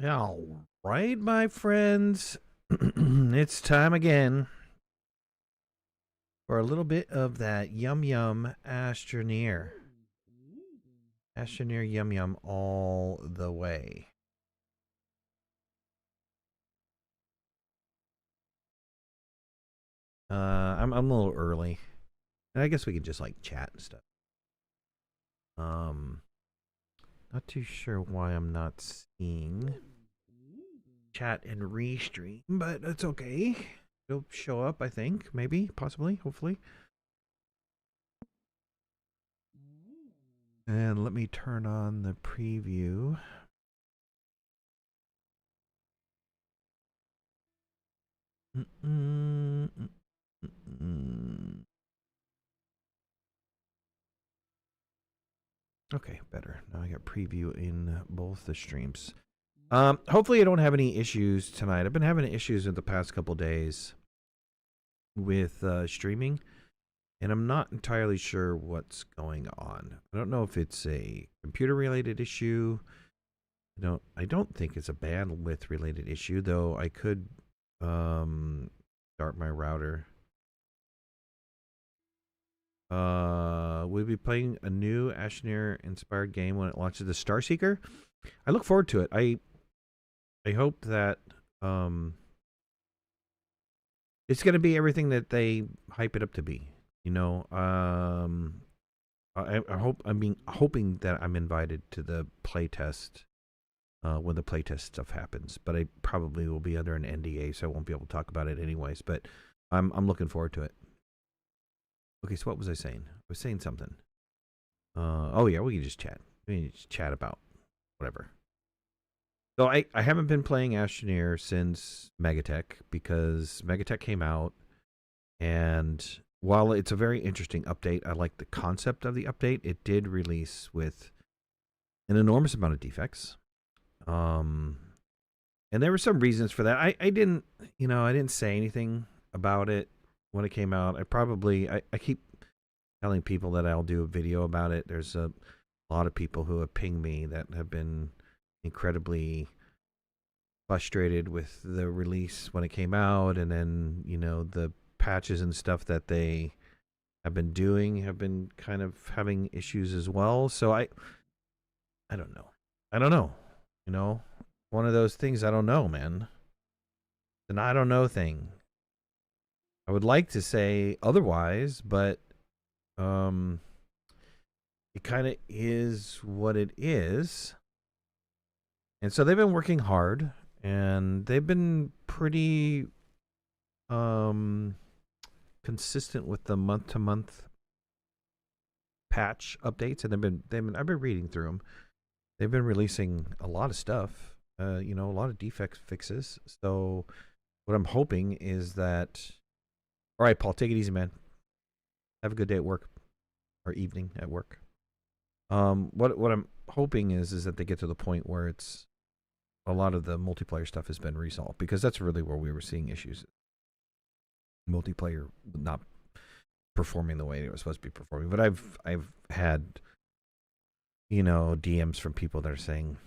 All right, my friends. It's time again for a little bit of that yum yum Astroneer. Astroneer yum yum all the way. I'm a little early. And I guess we could just like chat and stuff. Um Not too sure why I'm not seeing chat and restream, but it's okay. It'll show up, I think. Maybe, possibly, hopefully. And let me turn on the preview. Okay, better. Now I got preview in both the streams. Hopefully I don't have any issues tonight. I've been having issues in the past couple days with streaming, and I'm not entirely sure what's going on. I don't know if it's a computer-related issue. I don't think it's a bandwidth-related issue, though I could start my router. We'll be playing a new Astroneer inspired game when it launches, the Starseeker. I look forward to it. I hope that it's going to be everything that they hype it up to be. You know, I hope hoping that I'm invited to the playtest when the playtest stuff happens. But I probably will be under an NDA, so I won't be able to talk about it anyways. But I'm looking forward to it. Okay, so what was I saying? I was saying something. Oh yeah, we can just chat. We can just chat about whatever. So I haven't been playing Astroneer since Megatech because Megatech came out, and while it's a very interesting update, I like the concept of the update. It did release with an enormous amount of defects. And there were some reasons for that. I didn't, I didn't say anything about it when it came out. I keep telling people that I'll do a video about it. There's a lot of people who have pinged me that have been incredibly frustrated with the release when it came out, and then the patches and stuff that they have been doing have been kind of having issues as well. So I don't know. I don't know. One of those things. I don't know, man. It's an I don't know thing. I would like to say otherwise, but um it kind of is what it is. And so they've been working hard, and they've been pretty um consistent with the month to month patch updates, and I've been reading through them. They've been releasing a lot of stuff, a lot of defect fixes. So what I'm hoping is that, all right, Paul, take it easy, man. Have a good day at work or evening at work. What I'm hoping is that they get to the point where it's a lot of the multiplayer stuff has been resolved, because that's really where we were seeing issues. Multiplayer not performing the way it was supposed to be performing. But I've had DMs from people that are saying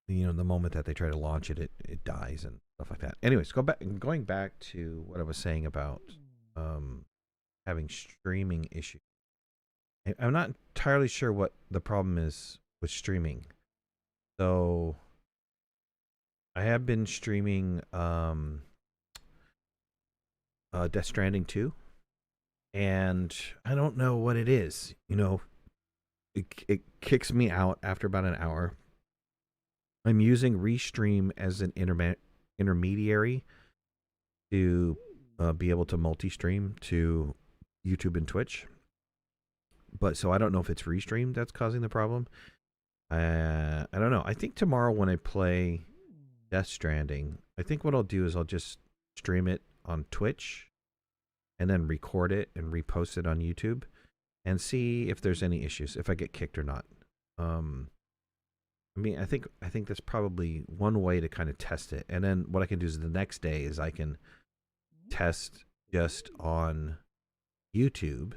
the moment that they try to launch it, it dies and stuff like that. Anyways, going back to what I was saying about having streaming issues. I'm not entirely sure what the problem is with streaming. So I have been streaming Death Stranding 2, and I don't know what it is. It kicks me out after about an hour. I'm using Restream as an intermediary to be able to multi-stream to YouTube and Twitch. But so I don't know if it's Restream that's causing the problem. I don't know. I think tomorrow when I play Death Stranding, I think what I'll do is I'll just stream it on Twitch and then record it and repost it on YouTube and see if there's any issues, if I get kicked or not. I mean, I think that's probably one way to kind of test it. And then what I can do is the next day is I can test just on YouTube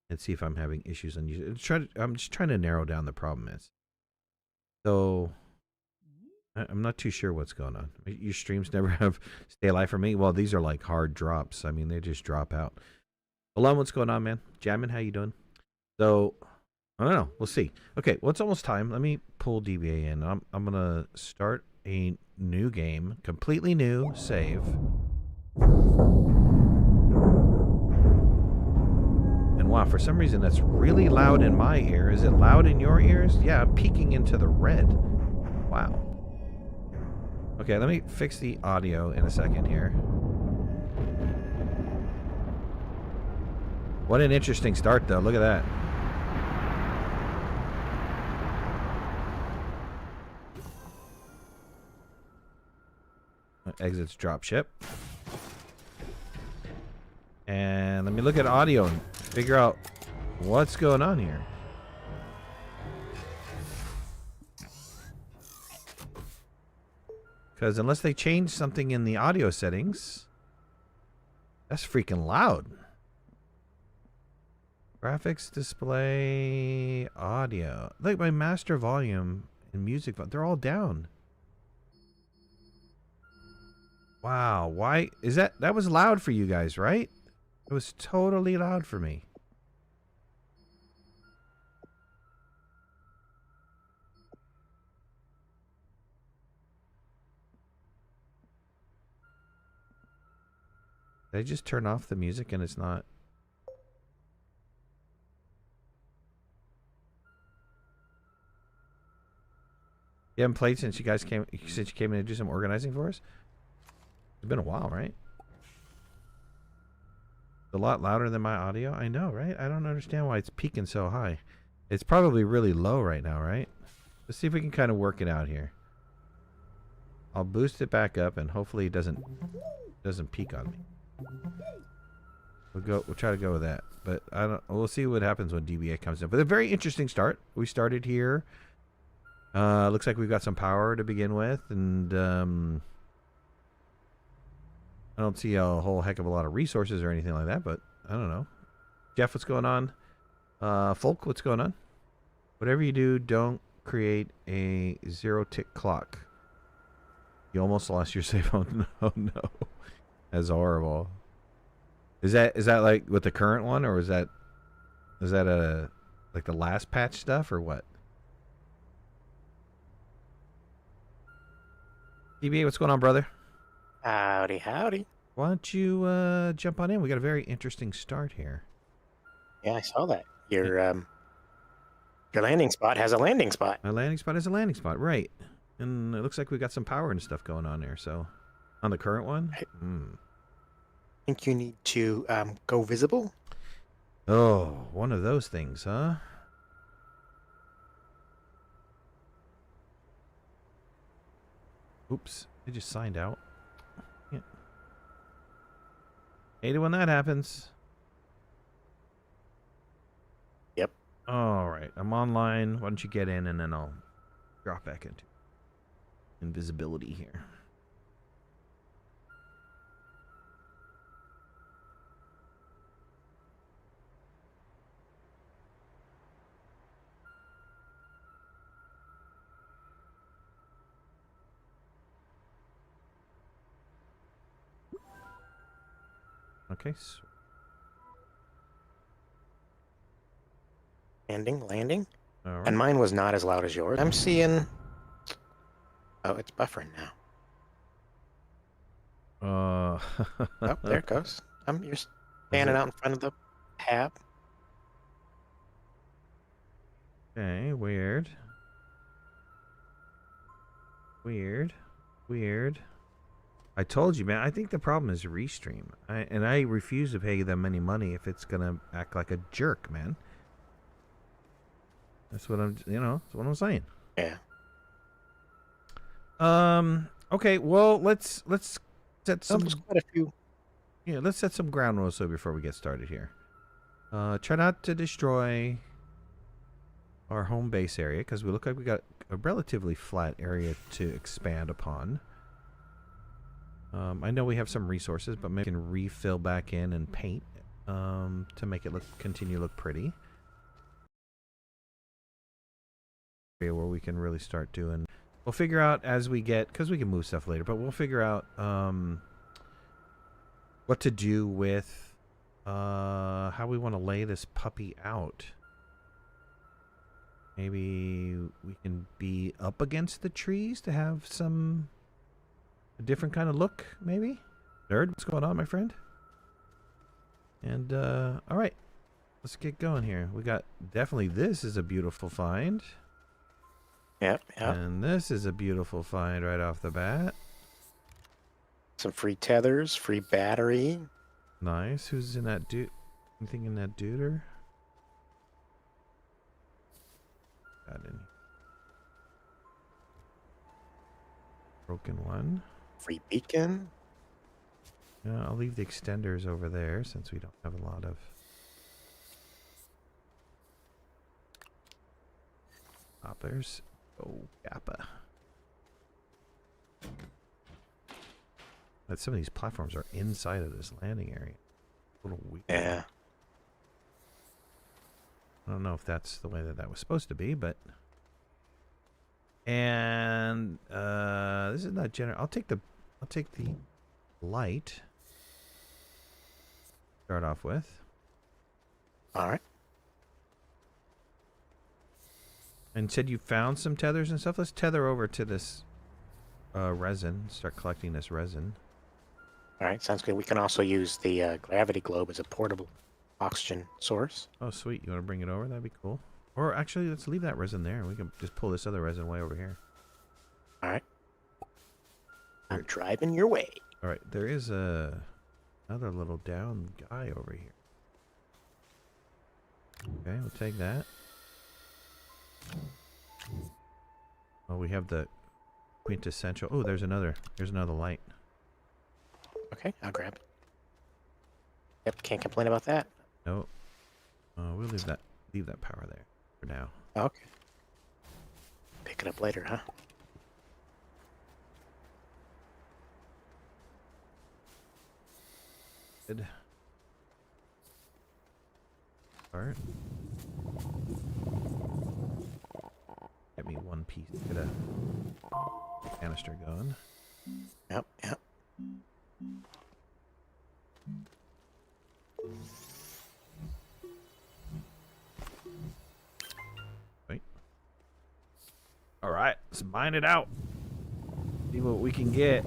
and see if I'm having issues on YouTube. I'm just trying to narrow down the problem is. So I'm not too sure what's going on. Your streams never have stay alive for me. Well, these are like hard drops. I mean, they just drop out. Alon, what's going on, man? Jamin, how you doing? So, I don't know. We'll see. Okay, well, it's almost time. Let me pull DBA in. I'm gonna start a new game, completely new save. And wow, for some reason that's really loud in my ear. Is it loud in your ears? Yeah, I'm peeking into the red. Wow. Okay, let me fix the audio in a second here. What an interesting start, though. Look at that. Exits dropship. And let me look at audio and figure out what's going on here. Because unless they change something in the audio settings, that's freaking loud. Graphics, display, audio. Like my master volume and music, they're all down. Wow, why is that? That was loud for you guys, right? It was totally loud for me. Did I just turn off the music and it's not? You haven't played since you guys came in to do some organizing for us? It's been a while, right? It's a lot louder than my audio. I know, right? I don't understand why it's peaking so high. It's probably really low right now, right? Let's see if we can kind of work it out here. I'll boost it back up and hopefully it doesn't peak on me. We'll try to go with that. But we'll see what happens when DBA comes in. But a very interesting start. We started here. Looks like we've got some power to begin with, and I don't see a whole heck of a lot of resources or anything like that, but I don't know. Jeff, what's going on? Folk, what's going on? Whatever you do, don't create a 0-tick clock. You almost lost your save. Oh no. That's horrible. Is that like with the current one, or is that a like the last patch stuff, or what? DBA, what's going on, brother? Howdy, howdy. Why don't you jump on in? We got a very interesting start here. Yeah, I saw that. Your landing spot has a landing spot. My landing spot is a landing spot, right? And it looks like we got some power and stuff going on there. So, on the current one, I think you need to go visible. Oh, one of those things, huh? Oops, I just signed out. Yeah. Hate it when that happens. Yep. All right, I'm online. Why don't you get in and then I'll drop back into invisibility here. Okay. So Landing. all right. And mine was not as loud as yours. I'm seeing... Oh, it's buffering now. Oh, there it goes. You're standing out in front of the tab. Okay, weird. I told you, man. I think the problem is Restream. I refuse to pay them any money if it's gonna act like a jerk, man. That's what that's what I'm saying. Yeah. Okay. Well, let's set some. There's quite a few. Yeah, let's set some ground rules so before we get started here. Try not to destroy our home base area because we look like we got a relatively flat area to expand upon. I know we have some resources, but maybe we can refill back in and paint to make it continue to look pretty. Where we can really start doing We'll figure out as we get, because we can move stuff later, but we'll figure out what to do with how we want to lay this puppy out. Maybe we can be up against the trees to have a different kind of look, maybe? Nerd, what's going on, my friend? And, all right. Let's get going here. We got, definitely, this is a beautiful find. Yep. And this is a beautiful find right off the bat. Some free tethers, free battery. Nice. Who's in that dude? Anything in that duder? Got any? Broken one. Free beacon. Yeah, I'll leave the extenders over there since we don't have a lot of. Hoppers. Oh, Kappa. But some of these platforms are inside of this landing area. A little weird. Yeah. I don't know if that's the way that was supposed to be, but. And this is not general. I'll take the light. Start off with. All right. And said you found some tethers and stuff. Let's tether over to this resin. Start collecting this resin. All right, sounds good. We can also use the gravity globe as a portable oxygen source. Oh, sweet. You want to bring it over? That'd be cool. Or actually, let's leave that resin there. We can just pull this other resin way over here. All right. I'm driving your way. All right. There is another little down guy over here. Okay, we'll take that. Oh, we have the quintessential. Oh, there's another. Here's another light. Okay, I'll grab it. Yep, can't complain about that. No. We'll leave that power there for now. Okay. Pick it up later, huh? Good. Start. Get me one piece. Get a canister going. Yep. Wait. All right, let's mine it out. See what we can get.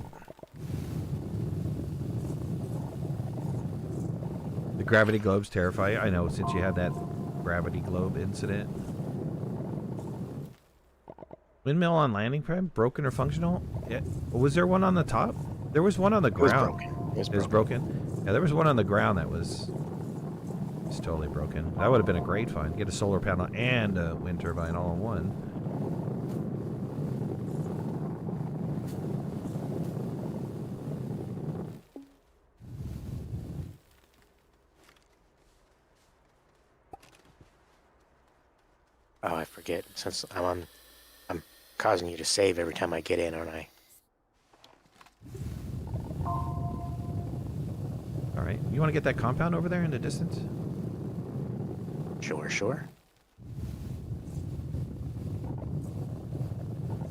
The gravity globes terrify you. I know, since you had that gravity globe incident. Windmill on landing pad, broken or functional? Yeah. Was there one on the top? There was one on the ground. It was broken. Yeah, there was one on the ground that was totally broken. That would have been a great find. Get a solar panel and a wind turbine all in one. Oh, I forget. Since I'm causing you to save every time I get in, aren't I? All right. You want to get that compound over there in the distance? Sure.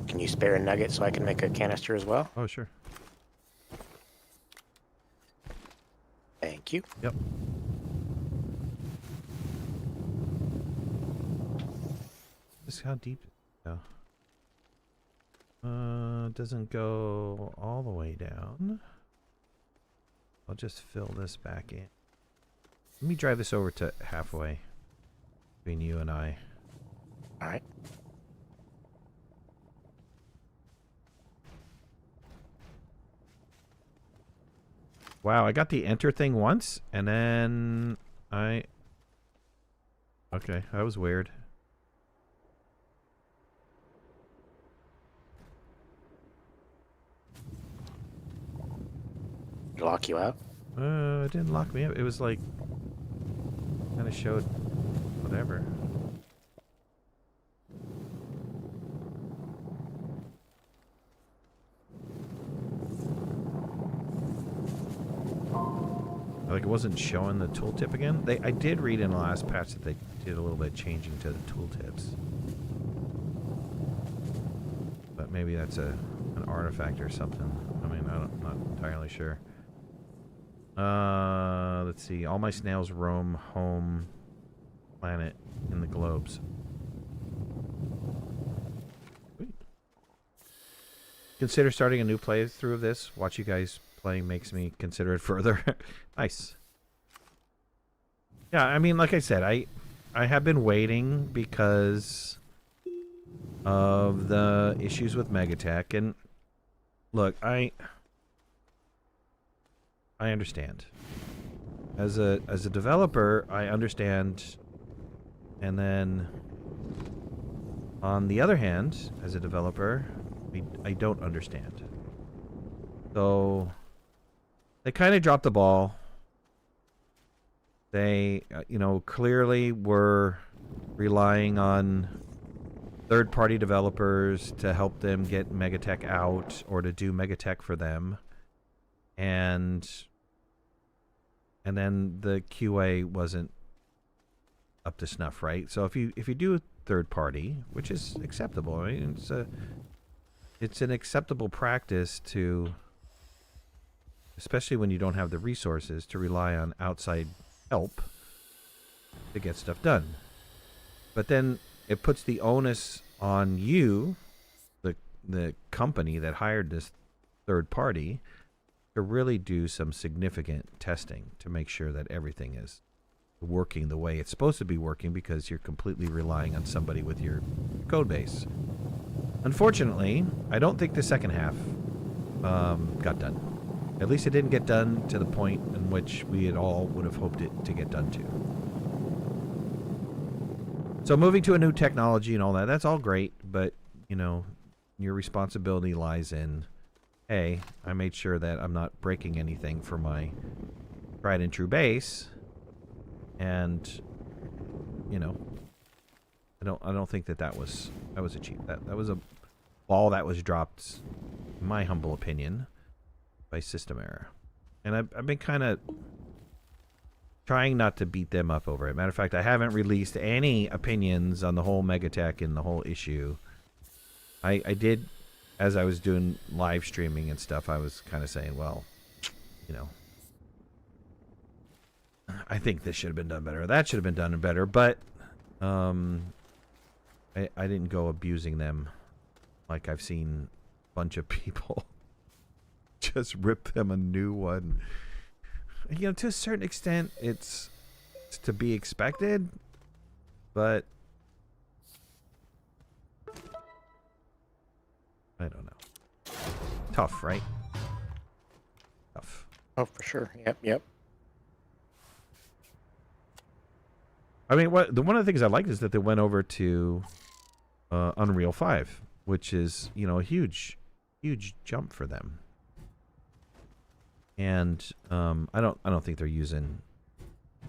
Can you spare a nugget so I can make a canister as well? Oh, sure. Thank you. Yep. This is how deep it go. Doesn't go all the way down. I'll just fill this back in. Let me drive this over to halfway between you and I. All right. Wow, I got the enter thing once, and then Okay, that was weird. Lock you out? It didn't lock me up. It was like, kind of showed whatever. Like it wasn't showing the tooltip again. I did read in the last patch that they did a little bit changing to the tooltips. But maybe that's an artifact or something. I mean, I'm not entirely sure. Let's see. All my snails roam home planet in the globes. Sweet. Consider starting a new playthrough of this. Watch you guys playing makes me consider it further. Nice. Yeah, I mean, like I said, I have been waiting because of the issues with Megatech, and look, I understand. As a developer, I understand, and then on the other hand, as a developer, I don't understand. So they kind of dropped the ball. They, you know, clearly were relying on third-party developers to help them get Megatech out or to do Megatech for them. And then the QA wasn't up to snuff, right? So if you do a third party, which is acceptable, I mean, it's an acceptable practice to, especially when you don't have the resources, to rely on outside help to get stuff done. But then it puts the onus on you, the company that hired this third party, to really do some significant testing to make sure that everything is working the way it's supposed to be working, because you're completely relying on somebody with your code base. Unfortunately, I don't think the second half got done. At least it didn't get done to the point in which we had all would have hoped it to get done to. So moving to a new technology and all that, that's all great, but, you know, your responsibility lies in, hey, I made sure that I'm not breaking anything for my tried and true base, and, you know, I don't think that was achieved. That was a ball that was dropped, in my humble opinion, by system error. And I've been kind of trying not to beat them up over it. Matter of fact, I haven't released any opinions on the whole Megatech and the whole issue. I did, as I was doing live streaming and stuff, I was kind of saying, well, you know, I think this should have been done better. That should have been done better. But I didn't go abusing them like I've seen a bunch of people just rip them a new one. You know, to a certain extent, it's to be expected, but I don't know. Tough, right? Tough. Oh, for sure. Yep. I mean, one of the things I like is that they went over to Unreal 5, which is, you know, a huge jump for them. And I don't think they're using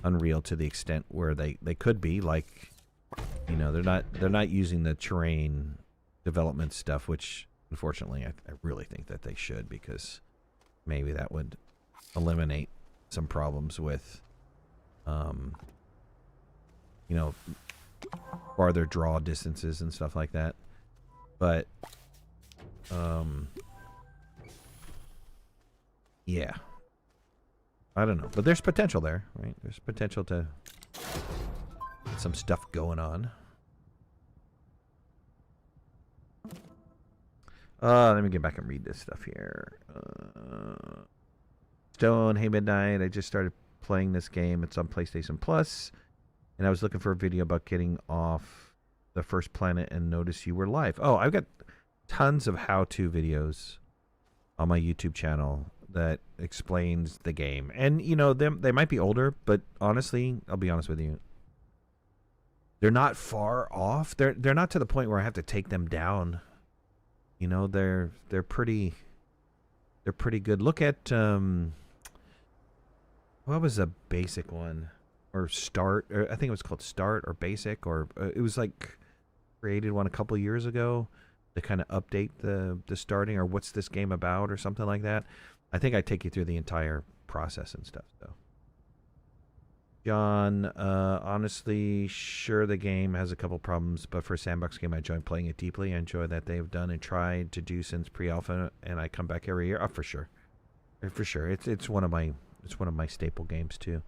Unreal to the extent where they could be. Like, you know, they're not using the terrain development stuff, which unfortunately I really think that they should, because maybe that would eliminate some problems with you know, farther draw distances and stuff like that. But yeah, I don't know, but there's potential there, right? There's potential to get some stuff going on. Let me get back and read this stuff here. Stone, hey Midnight, I just started playing this game. It's on PlayStation Plus, and I was looking for a video about getting off the first planet and noticed you were live. Oh, I've got tons of how-to videos on my YouTube channel that explains the game. And, you know, they might be older, but honestly, I'll be honest with you, they're not far off. They're not to the point where I have to take them down. You know, they're pretty good. Look at what was a basic one, or Start, or I think it was called Start or Basic, or it was like created one a couple years ago to kind of update the starting, or what's this game about, or something like that. I think I take you through the entire process and stuff. So John, honestly, sure, the game has a couple problems, but for a sandbox game, I enjoy playing it deeply. I enjoy that they've done and tried to do since pre-alpha, and I come back every year. Oh, for sure, for sure. It's one of my staple games too,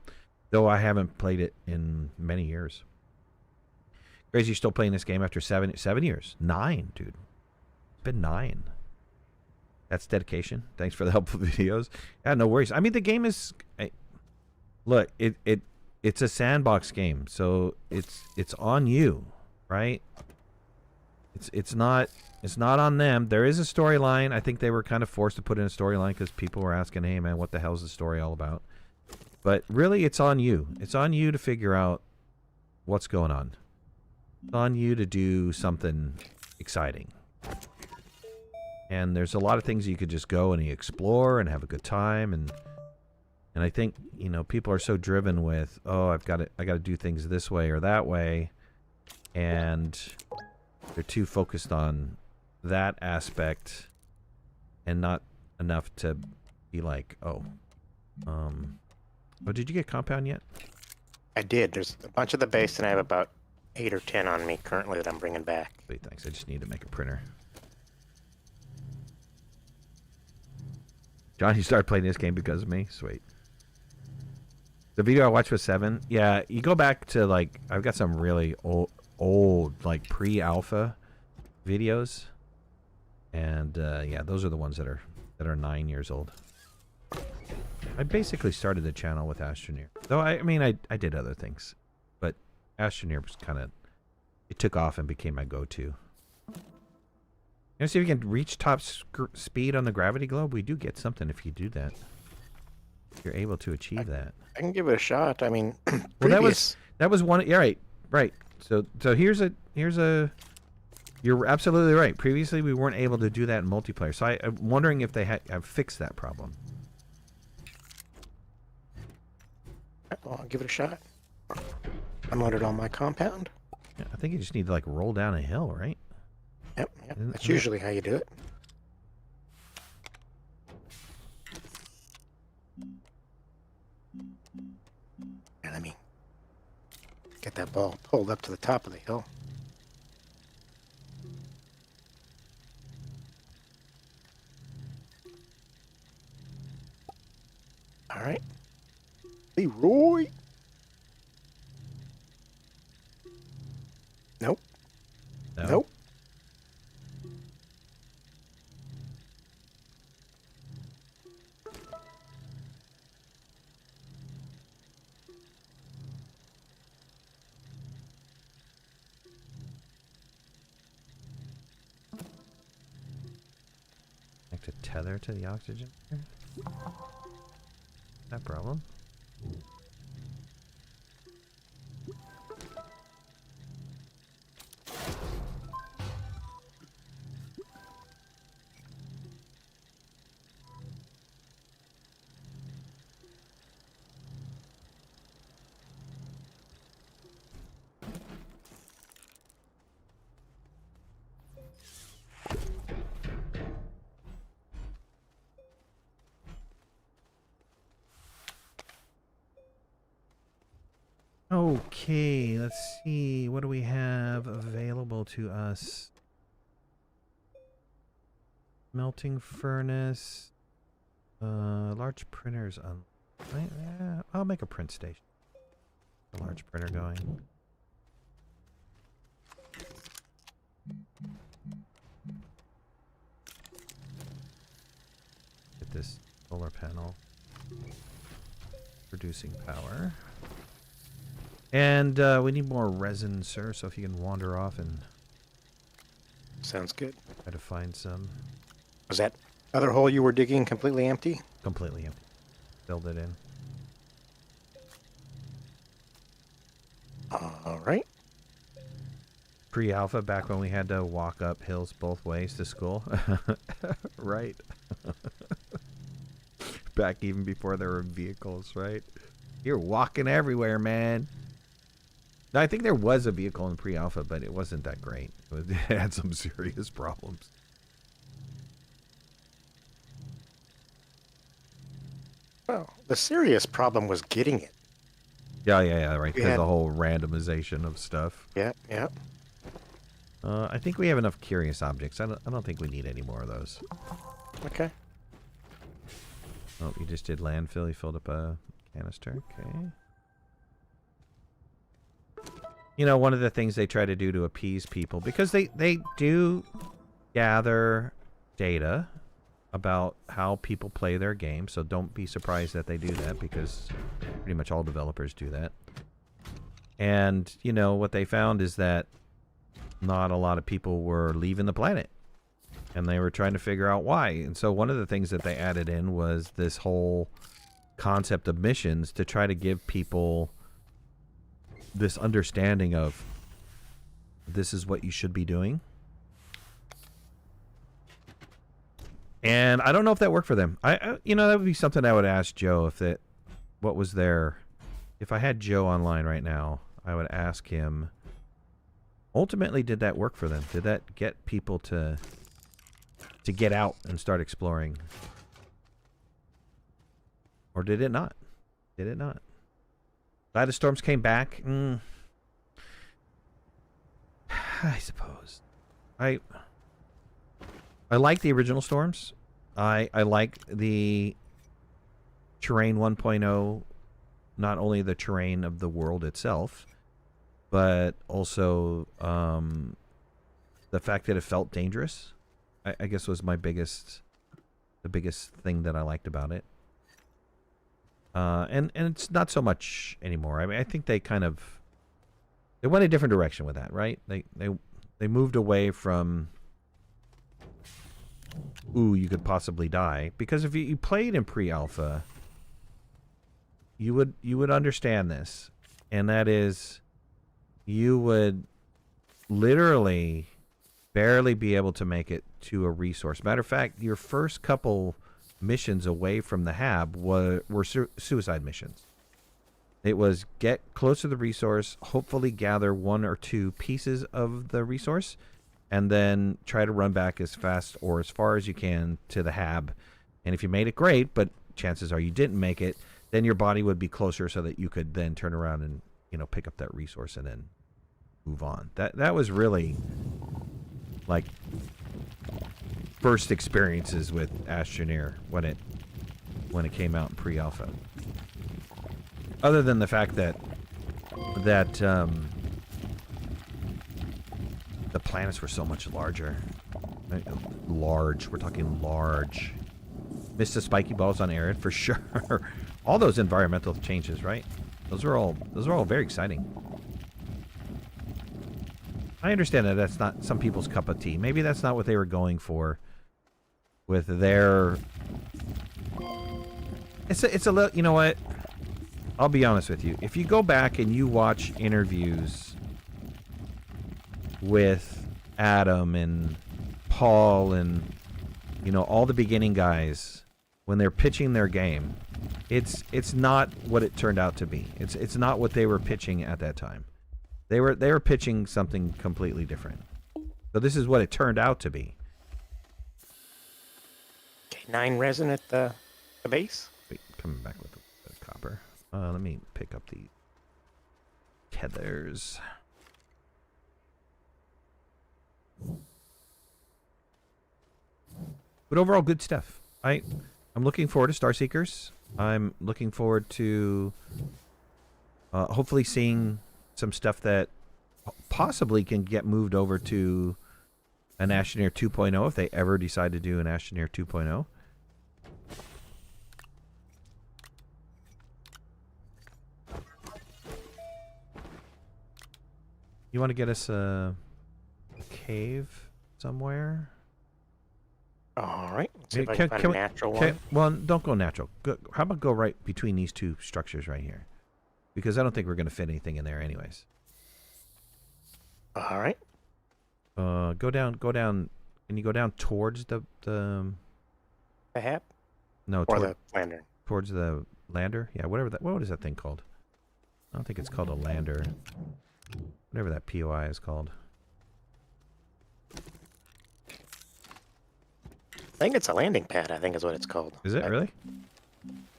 though I haven't played it in many years. Crazy, you're still playing this game after 7 years? 9, dude. It's been 9. That's dedication. Thanks for the helpful videos. Yeah, no worries. I mean, the game is. Look, it's a sandbox game, so it's on you, right? It's not on them. There is a storyline. I think they were kind of forced to put in a storyline because people were asking, "Hey, man, what the hell's the story all about?" But really, it's on you. It's on you to figure out what's going on. It's on you to do something exciting. And there's a lot of things you could just go and explore and have a good time, and I think, you know, people are so driven with, oh, I got to do things this way or that way, and they're too focused on that aspect and not enough to be like, oh, did you get compound yet? I did. There's a bunch of the base, and I have about 8 or 10 on me currently that I'm bringing back. Wait, thanks. I just need to make a printer. John, you started playing this game because of me? Sweet. The video I watched was 7. Yeah, you go back to, like, I've got some really old like, pre-alpha videos. And, yeah, those are the ones that are 9 years old. I basically started the channel with Astroneer. Though, I mean, I did other things. But Astroneer was kind of, it took off and became my go-to. You know, see if you can reach top speed on the gravity globe. We do get something if you do that. If you're able to achieve that. I can give it a shot. I mean, well, that was one. Yeah, right. So here's a. You're absolutely right. Previously, we weren't able to do that in multiplayer. So I'm wondering if they have fixed that problem. Well, I'll give it a shot. Unloaded all my compound. Yeah, I think you just need to like roll down a hill, right? Yep. That's usually how you do it. And let me get that ball pulled up to the top of the hill. All right. Leroy. Nope. No. Nope. Like to tether to the oxygen? No problem. Okay, let's see. What do we have available to us? Melting furnace. Large printers on. Yeah, I'll make a print station. A large printer going. Get this solar panel producing power. And we need more resin, sir, so if you can wander off and... Sounds good. Try to find some. Was that other hole you were digging completely empty? Completely empty. Filled it in. All right. Pre-alpha, back when we had to walk up hills both ways to school. Right. Back even before there were vehicles, right? You're walking everywhere, man. I think there was a vehicle in pre-alpha, but it wasn't that great. It had some serious problems. Well, the serious problem was getting it. Yeah, right. We Because had. the whole randomization of stuff. Yeah, yeah. I think we have enough curious objects. I don't think we need any more of those. Okay. Oh, you just did landfill. You filled up a canister. Okay. You know, one of the things they try to do to appease people, because they do gather data about how people play their game, so don't be surprised that they do that, because pretty much all developers do that. And, you know, what they found is that not a lot of people were leaving the planet. And they were trying to figure out why. And so one of the things that they added in was this whole concept of missions to try to give people this understanding of this is what you should be doing. And I don't know if that worked for them. You know, that would be something I would ask Joe what was their, if I had Joe online right now, I would ask him, ultimately, did that work for them? Did that get people to get out and start exploring? Or did it not? Did it not? Glad the storms came back. I suppose. I like the original storms. I like the terrain 1.0, not only the terrain of the world itself, but also the fact that it felt dangerous. I guess was the biggest thing that I liked about it. And it's not so much anymore. I mean, I think they went a different direction with that, right? They moved away from, ooh, you could possibly die, because if you played in pre-alpha, you would understand this, and that is, you would literally barely be able to make it to a resource. Matter of fact, your first couple missions away from the hab were suicide missions. It was get close to the resource, hopefully gather one or two pieces of the resource, and then try to run back as fast or as far as you can to the hab. And if you made it, great, but chances are you didn't make it, then your body would be closer so that you could then turn around and, you know, pick up that resource and then move on. That was really like first experiences with Astroneer when it came out in pre-alpha. Other than the fact that the planets were so much larger. Large. We're talking large. Missed the spiky balls on Arid for sure. All those environmental changes, right? Those are all very exciting. I understand that that's not some people's cup of tea. Maybe that's not what they were going for with their... It's a little... You know what? I'll be honest with you. If you go back and you watch interviews with Adam and Paul and, you know, all the beginning guys, when they're pitching their game, it's not what it turned out to be. It's not what they were pitching at that time. They were pitching something completely different. So this is what it turned out to be. Okay, 9 resin at the base. Wait, coming back with the copper. Let me pick up the tethers. But overall, good stuff. I'm looking forward to Starseekers. I'm looking forward to hopefully seeing some stuff that possibly can get moved over to an Astroneer 2.0 if they ever decide to do an Astroneer 2.0. You want to get us a cave somewhere? All right. Let's see if I can find a natural one. Well, don't go natural. How about go right between these two structures right here? Because I don't think we're going to fit anything in there anyways. All right. Go down. Can you go down towards the hab? No, or the lander. Towards the lander? Yeah, whatever that. What is that thing called? I don't think it's called a lander. Whatever that POI is called. I think it's a landing pad, I think is what it's called. Is it really?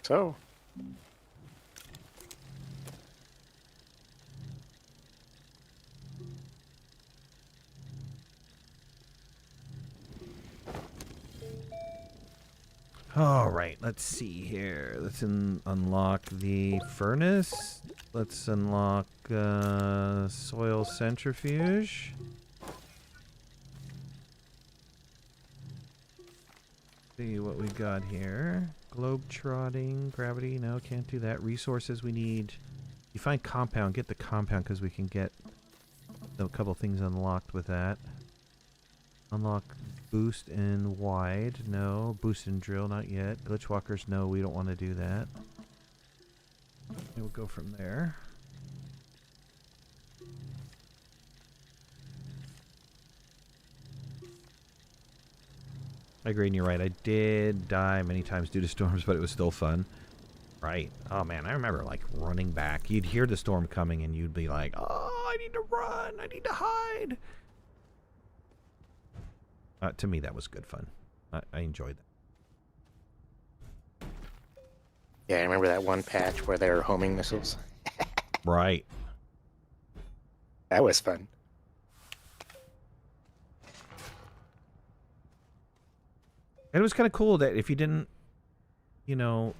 So. All right, let's see here. Let's unlock the furnace. Let's unlock soil centrifuge. See what we got here. Globe trotting, gravity. No, can't do that. Resources we need. You find compound. Get the compound because we can get a couple things unlocked with that. Unlock boost and wide. No. Boost and drill. Not yet. Glitch walkers. No, we don't want to do that. We'll go from there. I agree, and you're right. I did die many times due to storms, but it was still fun. Right. Oh, man, I remember, like, running back. You'd hear the storm coming, and you'd be like, oh, I need to run. I need to hide. To me, that was good fun. I enjoyed that. Yeah, I remember that one patch where they were homing missiles. Right. That was fun. And it was kind of cool that if you didn't, you know,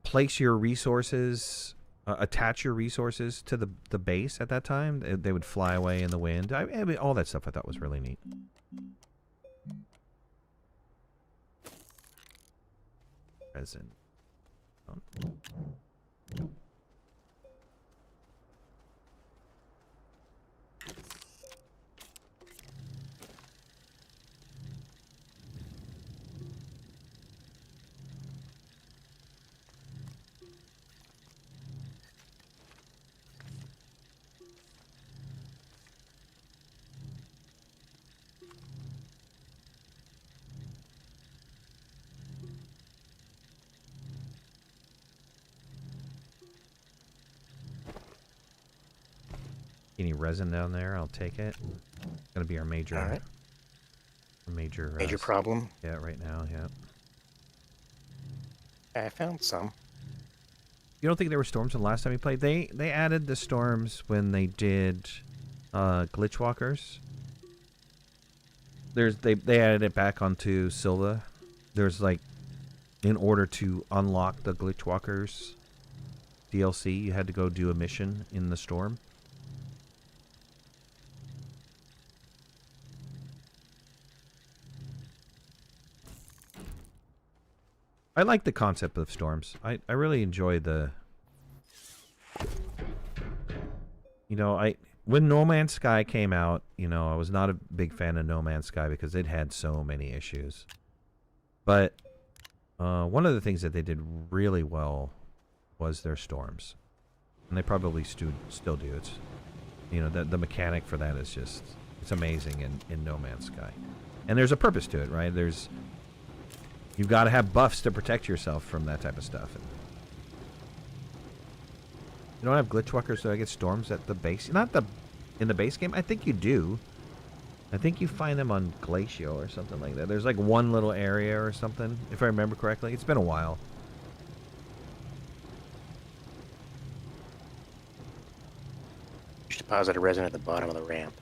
place your resources, attach your resources to the base at that time, they would fly away in the wind. I mean, all that stuff I thought was really neat. Present. Any resin down there? I'll take it. It's gonna be our major. All right. Major problem. Yeah, right now. Yeah. I found some. You don't think there were storms the last time we played? They added the storms when they did glitch walkers. They added it back onto Silva. There's like, in order to unlock the glitch walkers DLC, you had to go do a mission in the storm. I like the concept of storms. I really enjoy the... You know, when No Man's Sky came out, you know, I was not a big fan of No Man's Sky because it had so many issues. But one of the things that they did really well was their storms. And they probably still do. It's, you know, the mechanic for that is just... It's amazing in No Man's Sky. And there's a purpose to it, right? You've got to have buffs to protect yourself from that type of stuff. And you don't have glitch walkers, so I get storms at the base. Not in the base game. I think you do. I think you find them on Glacio or something like that. There's like one little area or something, if I remember correctly. It's been a while. You should deposit a resin at the bottom of the ramp.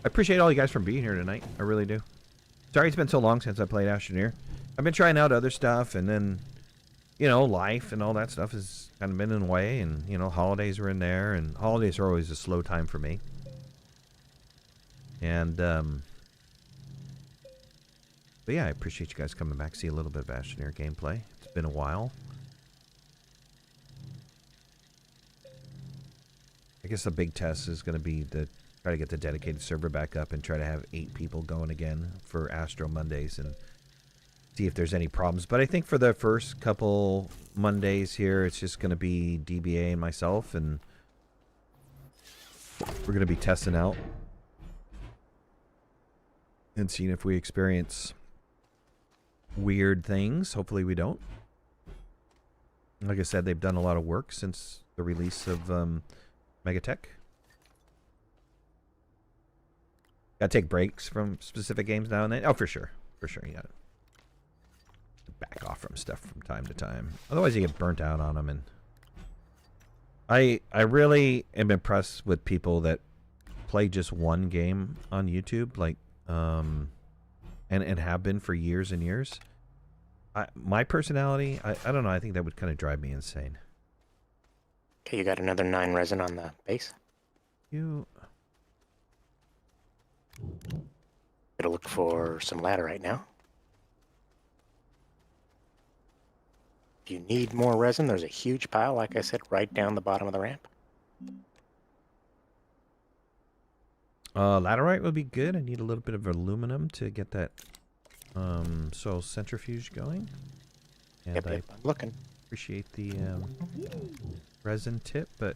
I appreciate all you guys for being here tonight. I really do. Sorry it's been so long since I played Astroneer. I've been trying out other stuff, and then, you know, life and all that stuff has kind of been in the way, and, you know, holidays are in there, and holidays are always a slow time for me. And, but yeah, I appreciate you guys coming back, see a little bit of Astroneer gameplay. It's been a while. I guess the big test is going to be try to get the dedicated server back up and try to have 8 people going again for Astro Mondays and see if there's any problems. But I think for the first couple Mondays here, it's just going to be DBA and myself, and we're going to be testing out and seeing if we experience weird things. Hopefully we don't. Like I said, they've done a lot of work since the release of Megatech. Gotta take breaks from specific games now and then. Oh, for sure. For sure, you gotta back off from stuff from time to time. Otherwise, you get burnt out on them. And I really am impressed with people that play just one game on YouTube, like, and have been for years and years. My personality, I don't know. I think that would kind of drive me insane. Okay, you got another 9 resin on the base. Gotta look for some laterite now. If you need more resin, there's a huge pile, like I said, right down the bottom of the ramp. Laterite would be good. I need a little bit of aluminum to get that soil centrifuge going. And Yep, I'm looking. Appreciate the resin tip, but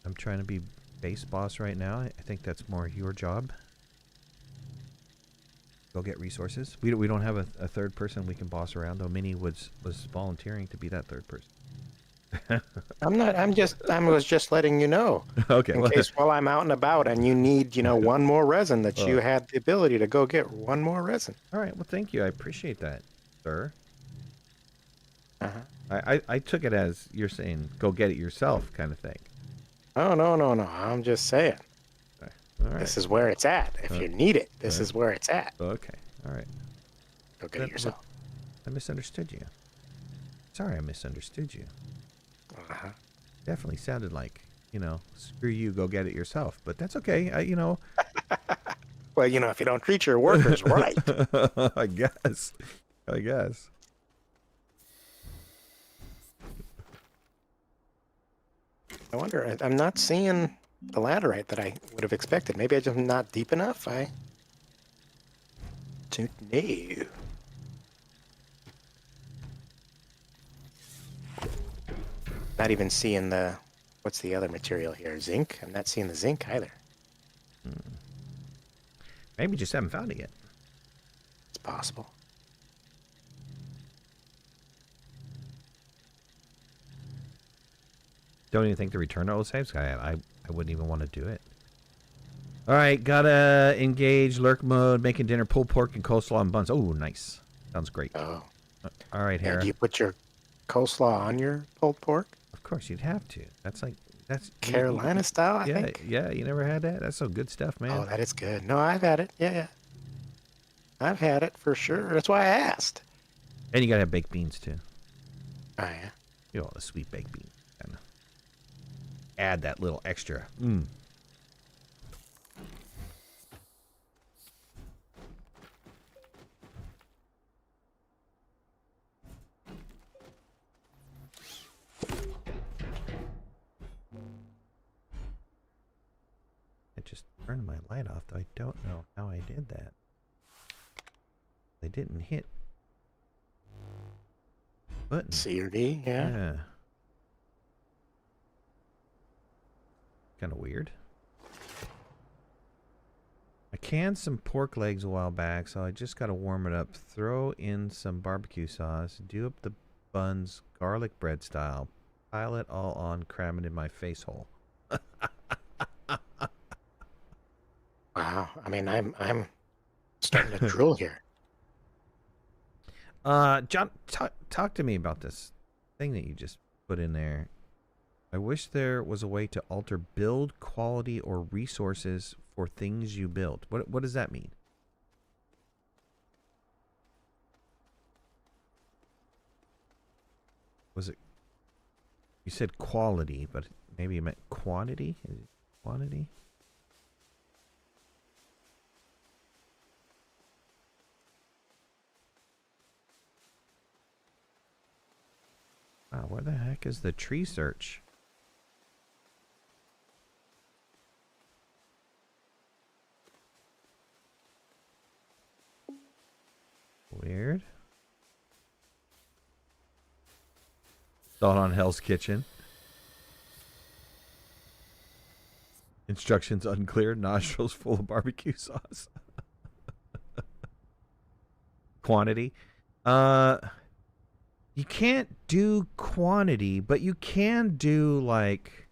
I'm trying to be base boss right now. I think that's more your job. Go get resources. We don't have a third person we can boss around, though. Minnie was volunteering to be that third person. I was just letting you know. Okay. In case while I'm out and about and you need, one more resin, that you had the ability to go get one more resin. All right. Well, thank you. I appreciate that, sir. Uh-huh. I took it as you're saying, go get it yourself kind of thing. Oh, no. I'm just saying. All right. This is where it's at. If you need it, this is where it's at. Okay. All right. Go get it yourself. I misunderstood you. Sorry, I misunderstood you. Uh-huh. Definitely sounded like, screw you, go get it yourself. But that's okay. Well, if you don't treat your workers right. I guess. I wonder, I'm not seeing the laterite that I would have expected. Maybe I'm just not deep enough. I don't know. Not even seeing what's the other material here? Zinc? I'm not seeing the zinc either. Maybe just haven't found it yet. It's possible. Don't even think to return to those saves. I wouldn't even want to do it. All right, gotta engage lurk mode, making dinner, pulled pork and coleslaw and buns. Oh, nice. Sounds great. Oh. All right, Hera. Do you put your coleslaw on your pulled pork? Of course, you'd have to. That's Carolina style, I think. Yeah, you never had that? That's some good stuff, man. Oh, that is good. No, I've had it. Yeah. I've had it for sure. That's why I asked. And you gotta have baked beans too. Oh, yeah. The sweet baked beans. Kinda add that little extra. I just turned my light off, though I don't know how I did that. I didn't hit button. C or D, yeah. Yeah. Kind of weird. I canned some pork legs a while back, so I just got to warm it up. Throw in some barbecue sauce. Do up the buns, garlic bread style. Pile it all on, cram it in my face hole. Wow. I mean, I'm starting to drool here. John, talk to me about this thing that you just put in there. I wish there was a way to alter build quality or resources for things you build. What does that mean? Was it? You said quality, but maybe you meant quantity? Is it quantity? Wow, where the heck is the tree search? Weird. Thought on Hell's Kitchen. Instructions unclear. Nostrils full of barbecue sauce. Quantity. You can't do quantity, but you can do like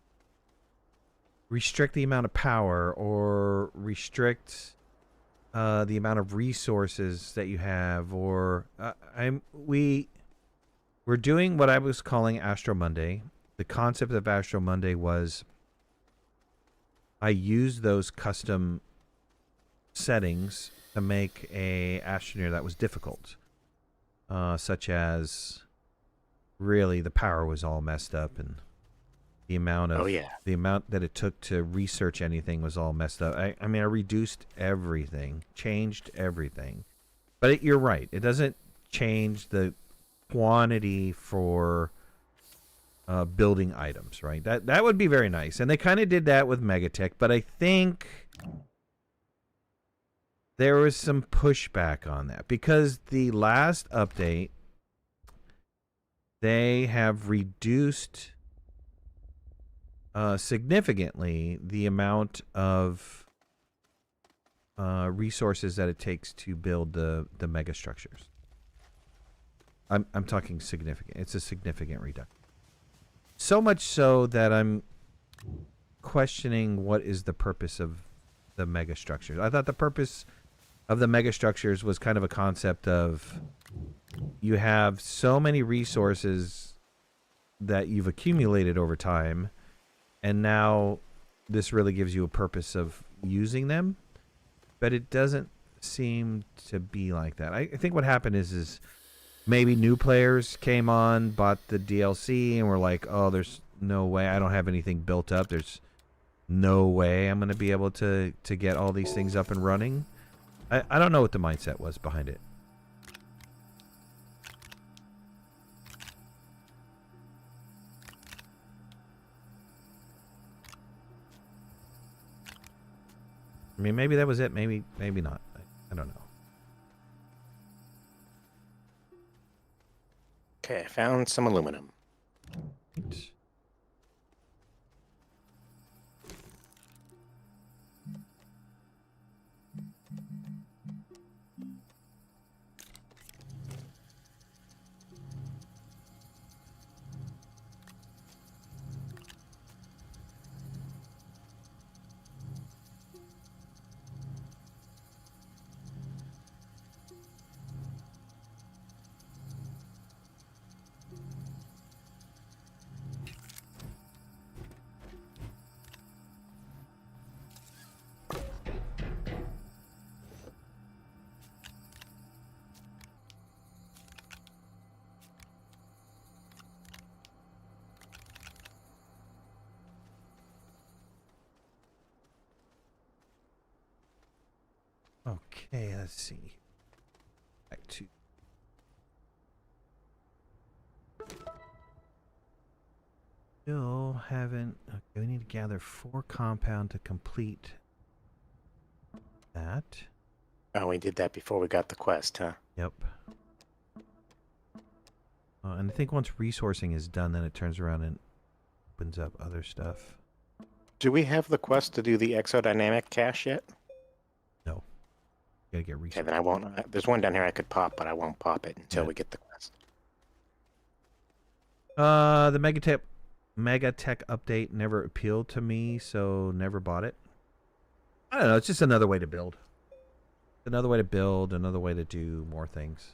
restrict the amount of power or restrict the amount of resources that you have, or we're doing what I was calling Astro Monday. The concept of Astro Monday was I used those custom settings to make a Astroneer that was difficult, such as really the power was all messed up, and the amount of the amount that it took to research anything was all messed up. I mean, I reduced everything, changed everything, but you're right. It doesn't change the quantity for building items, right? That would be very nice, and they kind of did that with Megatech, but I think there was some pushback on that because the last update they have reduced significantly the amount of resources that it takes to build the mega structures. I'm talking significant. It's a significant reduction. So much so that I'm questioning what is the purpose of the mega structures. I thought the purpose of the mega structures was kind of a concept of you have so many resources that you've accumulated over time, and now this really gives you a purpose of using them, but it doesn't seem to be like that. I think what happened is maybe new players came on, bought the DLC, and were like, oh, there's no way. I don't have anything built up. There's no way I'm going to be able to get all these things up and running. I don't know what the mindset was behind it. I mean, maybe that was it. Maybe not. I don't know. Okay, I found some aluminum. Right. Okay, let's see. Back to still haven't. Okay, we need to gather 4 compound to complete that. Oh, we did that before we got the quest, huh? Yep. And I think once resourcing is done, then it turns around and opens up other stuff. Do we have the quest to do the exodynamic cache yet? No. Gotta get resources. Okay, then I won't. There's one down here I could pop, but I won't pop it until we get the quest. The Megatech update never appealed to me, so never bought it. I don't know. It's just another way to build. Another way to build, another way to do more things.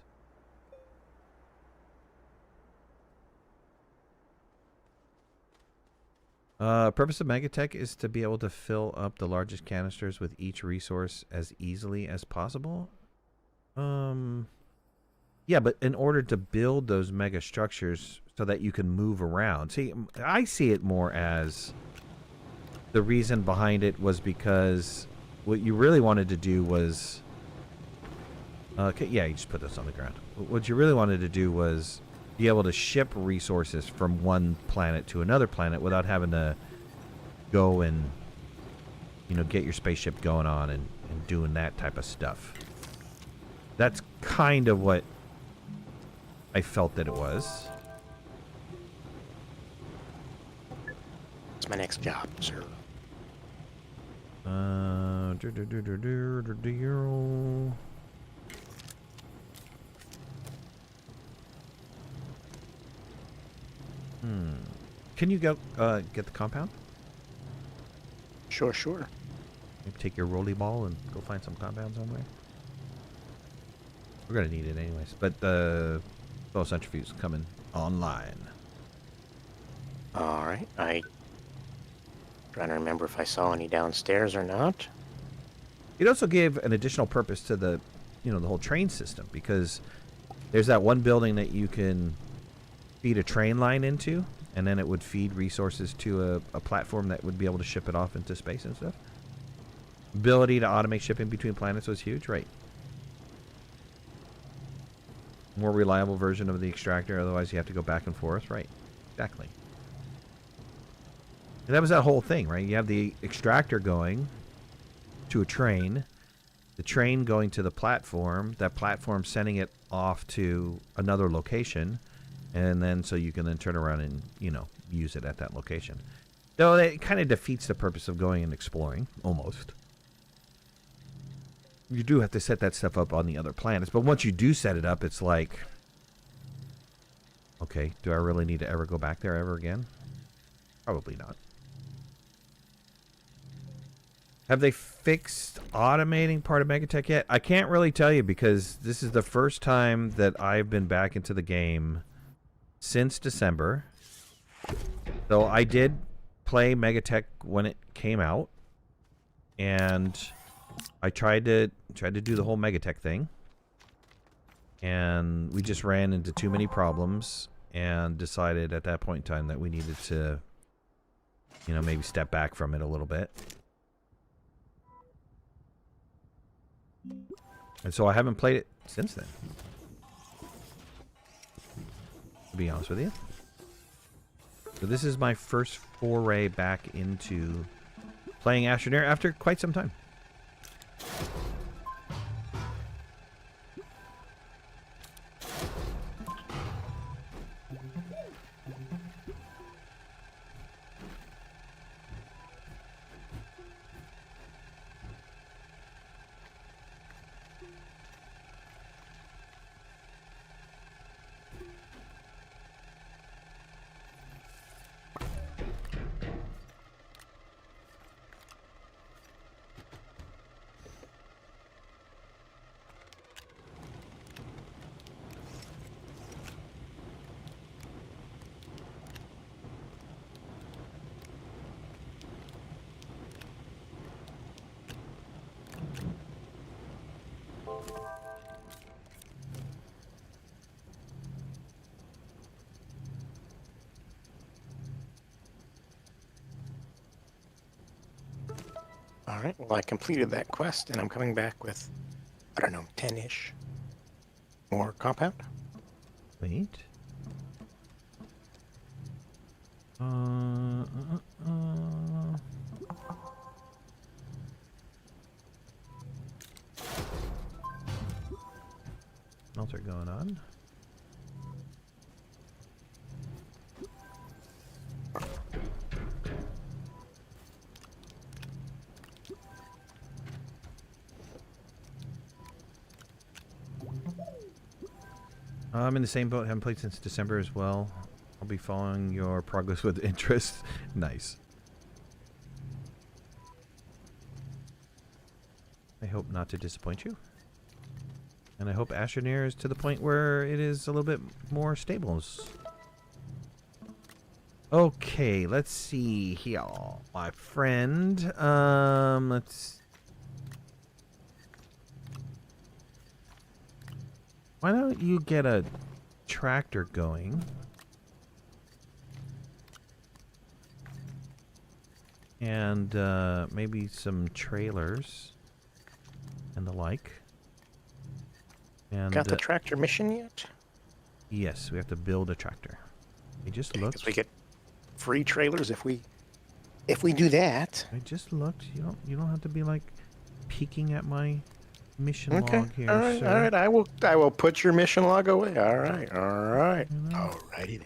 Purpose of Megatech is to be able to fill up the largest canisters with each resource as easily as possible. Yeah, but in order to build those mega structures so that you can move around. See, I see it more as the reason behind it was because what you really wanted to do was... okay, yeah, you just put this on the ground. What you really wanted to do was be able to ship resources from one planet to another planet without having to go and, you know, get your spaceship going on and doing that type of stuff. That's kind of what I felt that it was. It's my next job, sir. Can you go get the compound? Sure. Maybe take your rolly ball and go find some compound somewhere. We're gonna need it anyways. But the centrifuge is coming online. All right, I Trying to remember if I saw any downstairs or not. It also gave an additional purpose to the, the whole train system, because there's that one building that you can feed a train line into, and then it would feed resources to a platform that would be able to ship it off into space and stuff. Ability to automate shipping between planets was huge, right? More reliable version of the extractor, otherwise you have to go back and forth, right? Exactly. And that was that whole thing, right? You have the extractor going to a train, the train going to the platform, that platform sending it off to another location, and then so you can then turn around and, use it at that location. Though it kind of defeats the purpose of going and exploring, almost. You do have to set that stuff up on the other planets, but once you do set it up, it's like, okay, do I really need to ever go back there ever again? Probably not. Have they fixed automating part of Megatech yet? I can't really tell you, because this is the first time that I've been back into the game since December. So I did play Megatech when it came out, and I tried to do the whole Megatech thing, and we just ran into too many problems and decided at that point in time that we needed to, maybe step back from it a little bit. And so I haven't played it since then, to be honest with you. So this is my first foray back into playing Astroneer after quite some time. Alright, well, I completed that quest, and I'm coming back with, I don't know, 10-ish more compound. Wait. Smelter going on. I'm in the same boat. Haven't played since December as well. I'll be following your progress with interest. Nice. I hope not to disappoint you. And I hope Astroneer is to the point where it is a little bit more stable. Okay, let's see here, my friend. Let's... Why don't you get a tractor going? And maybe some trailers and the like. And Got the tractor mission yet? yes, we have to build a tractor. I just looked. Because we get free trailers if we do that. I just looked. You don't have to be like peeking at my mission Okay. log here, All right. sir. All right. I will put your mission log away. All right. All right. You know? Alrighty then.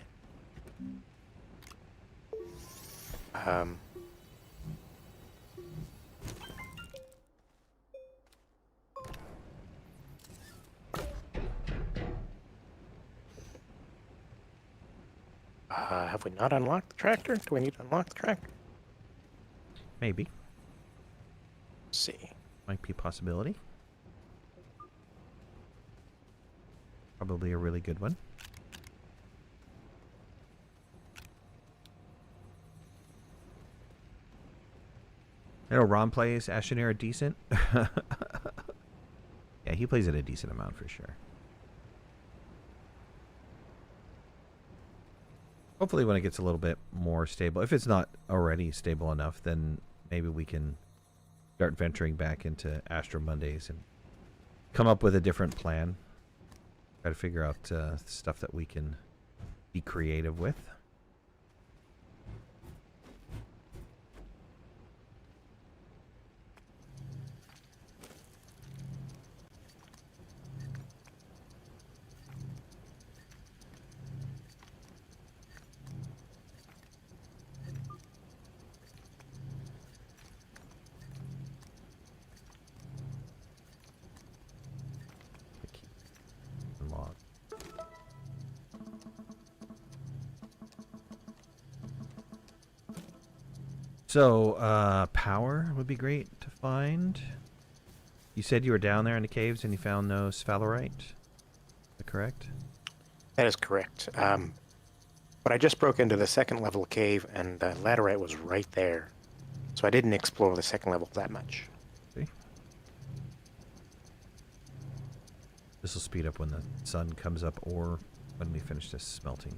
Have we not unlocked the tractor? Do we need to unlock the tractor? Maybe. Let's see. Might be a possibility. Probably a really good one. I know Ron plays Astroneer decent. Yeah, he plays it a decent amount for sure. Hopefully when it gets a little bit more stable, if it's not already stable enough, then maybe we can start venturing back into Astro Mondays and come up with a different plan. Try to figure out stuff that we can be creative with. Unlock. So, power would be great to find. You said you were down there in the caves and you found no sphalerite. Is that correct? That is correct. But I just broke into the second level cave, and the laterite was right there. So I didn't explore the second level that much. See? This will speed up when the sun comes up or when we finish this smelting.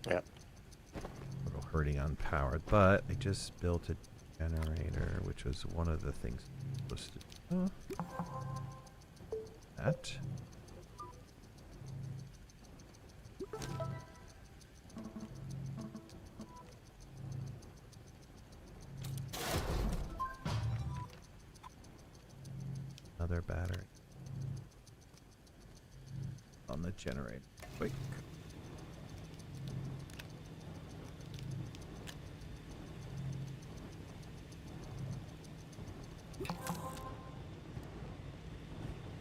Yep. A little hurting on power, but I just built a generator, which was one of the things I was supposed to do. That. Another battery on the generator. Quick.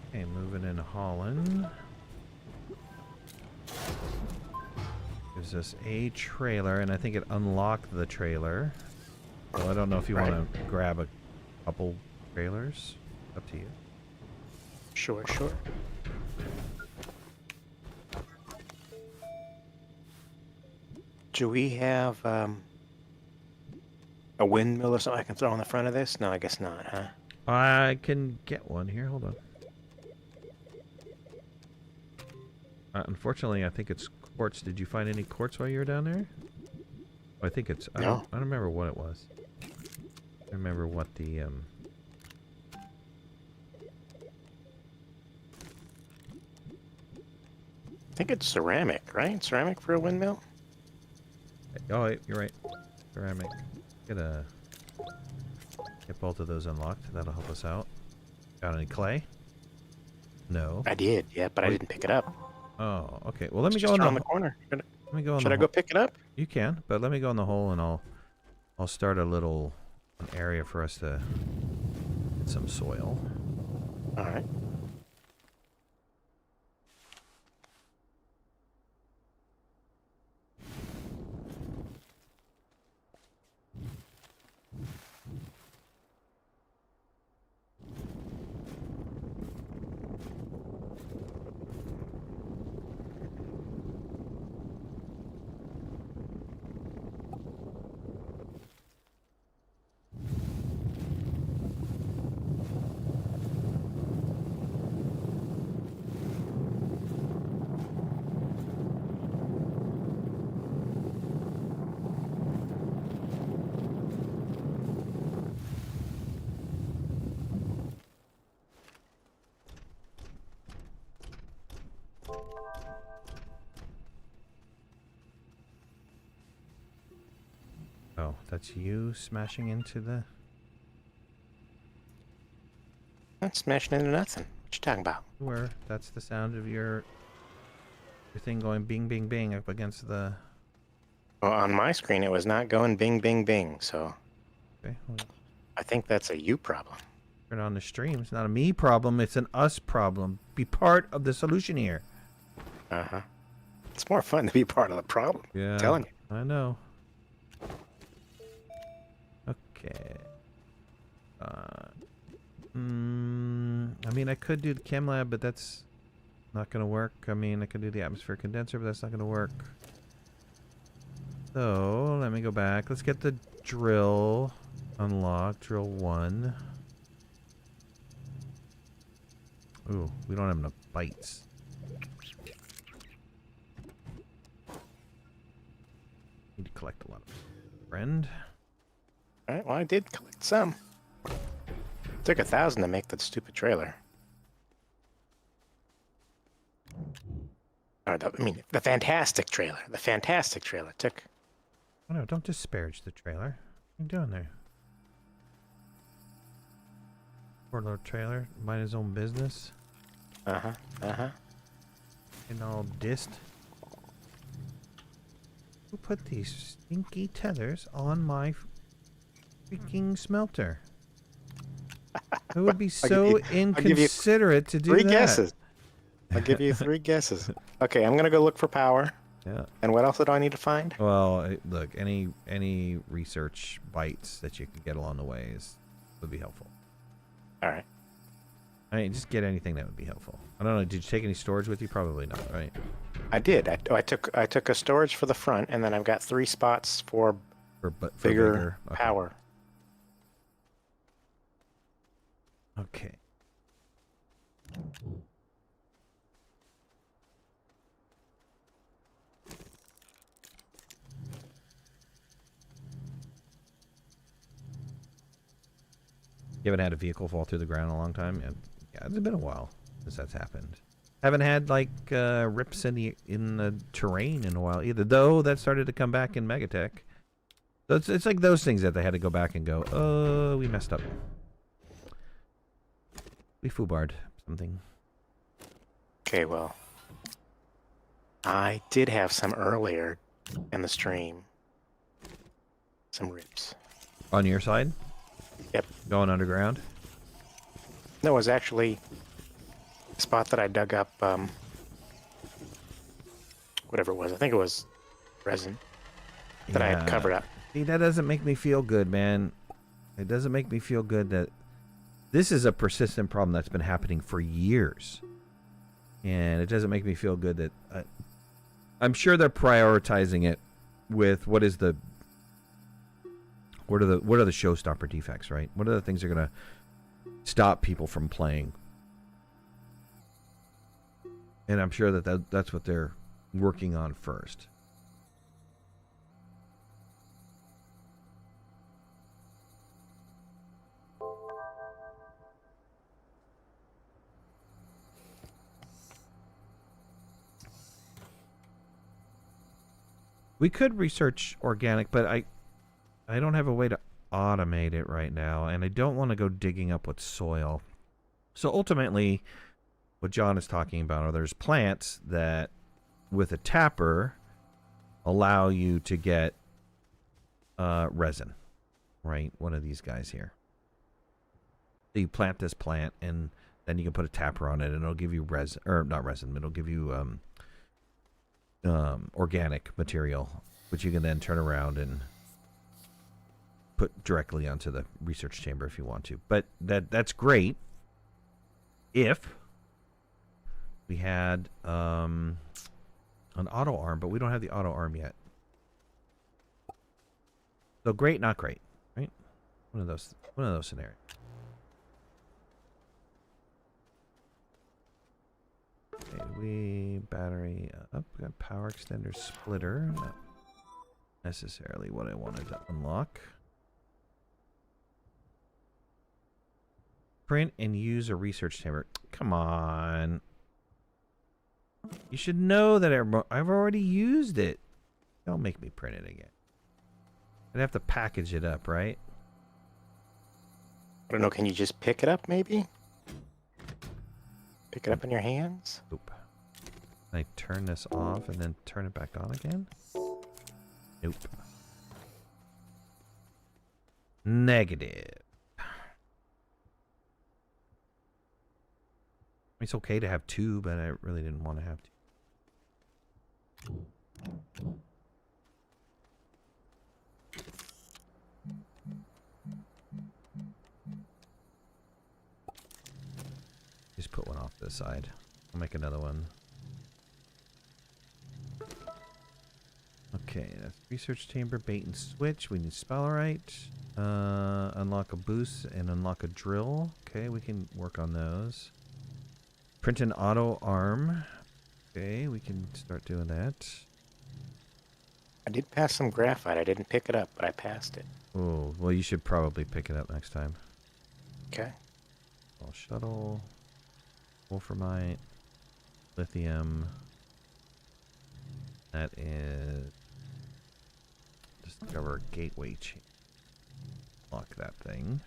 Okay, moving into Holland. Gives us a trailer, and I think it unlocked the trailer. So I don't know if you want to grab a couple trailers. Up to you. Sure, sure. Do we have a windmill or something I can throw on the front of this? No, I guess not, huh? I can get one here. Hold on. Unfortunately, I think it's quartz. Did you find any quartz while you were down there? I think it's... No. I don't remember what it was. I remember what the... I think it's ceramic, right? Ceramic for a windmill? Oh, wait, you're right. Ceramic. Get both of those unlocked. That'll help us out. Got any clay? No. I did, yeah, but I didn't pick it up. Oh, okay. Well, let me It's go just in around the the corner. Let me go in Should the I go pick it up? You can, but let me go in the hole and I'll start a little area for us to get some soil. All right. Oh, that's you smashing into the... Not smashing into nothing. What you talking about? Where? That's the sound of your thing going bing, bing, bing up against the... Well, on my screen, it was not going bing, bing, bing, so Okay, well, I think that's a you problem. turn on the stream. It's not a me problem. It's an us problem. Be part of the solution here. Uh-huh. It's more fun to be part of the problem. Yeah, I'm telling you. I know. Okay. I mean, I could do the chem lab, but that's not going to work. I mean, I could do the atmosphere condenser, but that's not going to work. So, let me go back. Let's get the drill. Unlock, drill 1. Ooh, we don't have enough bites. Need to collect a lot of friend. Alright, well I did collect some. Took 1,000 to make that stupid trailer. Or the fantastic trailer. The fantastic trailer took... Oh no, don't disparage the trailer. What are you doing there? Poor little trailer, mind his own business. Uh-huh, uh-huh. And all dissed. Who put these stinky tethers on my freaking smelter? Who would be so inconsiderate to do that? 3 guesses. I'll give you 3 guesses. Okay, I'm gonna go look for power. Yeah. And what else do I need to find? Well, look, any research bites that you can get along the way would be helpful. All right. I mean, just get anything that would be helpful. I don't know. Did you take any storage with you? Probably not, right? I did. I took a storage for the front, and then I've got 3 spots for bigger Okay. power. Okay. You haven't had a vehicle fall through the ground in a long time? Yeah, it's been a while since that's happened. Haven't had like rips in the terrain in a while either. Though that started to come back in Megatech. So it's like those things that they had to go back and go, oh, we messed up. We foobarred something. Okay, well, I did have some earlier in the stream. Some rips. On your side? Yep. Going underground? No, it was actually a spot that I dug up, whatever it was. I think it was resin that I had covered up. See, that doesn't make me feel good, man. It doesn't make me feel good that this is a persistent problem that's been happening for years. And it doesn't make me feel good that... I'm sure they're prioritizing it with what are the showstopper defects, right? What are the things that are going to stop people from playing? And I'm sure that's what they're working on first. We could research organic, but I don't have a way to automate it right now, and I don't want to go digging up with soil. So ultimately, what John is talking about are there's plants that, with a tapper, allow you to get resin, right? One of these guys here. So you plant this plant, and then you can put a tapper on it, and it'll give you resin, or not resin, it'll give you organic material, which you can then turn around and put directly onto the research chamber if you want to. But that's great if we had an auto arm, but we don't have the auto arm yet. So great, not great, right? One of those scenarios. Okay, we battery up. We got power extender splitter. Not necessarily what I wanted to unlock. Print and use a research chamber. Come on. You should know that I've already used it. Don't make me print it again. I'd have to package it up, right? I don't know, can you just pick it up maybe? Pick it up in your hands? Oop. Can I turn this off and then turn it back on again? Nope. Negative. It's okay to have 2, but I really didn't want to have 2. Just put one off to the side. I'll make another one. Okay, that's research chamber, bait and switch. We need spellerite. Unlock a boost and unlock a drill. Okay, we can work on those. Print an auto arm. Okay, we can start doing that. I did pass some graphite. I didn't pick it up, but I passed it. Oh, well, you should probably pick it up next time. Okay. Well, shuttle, wolframite, lithium. That is discover gateway chain. Lock that thing.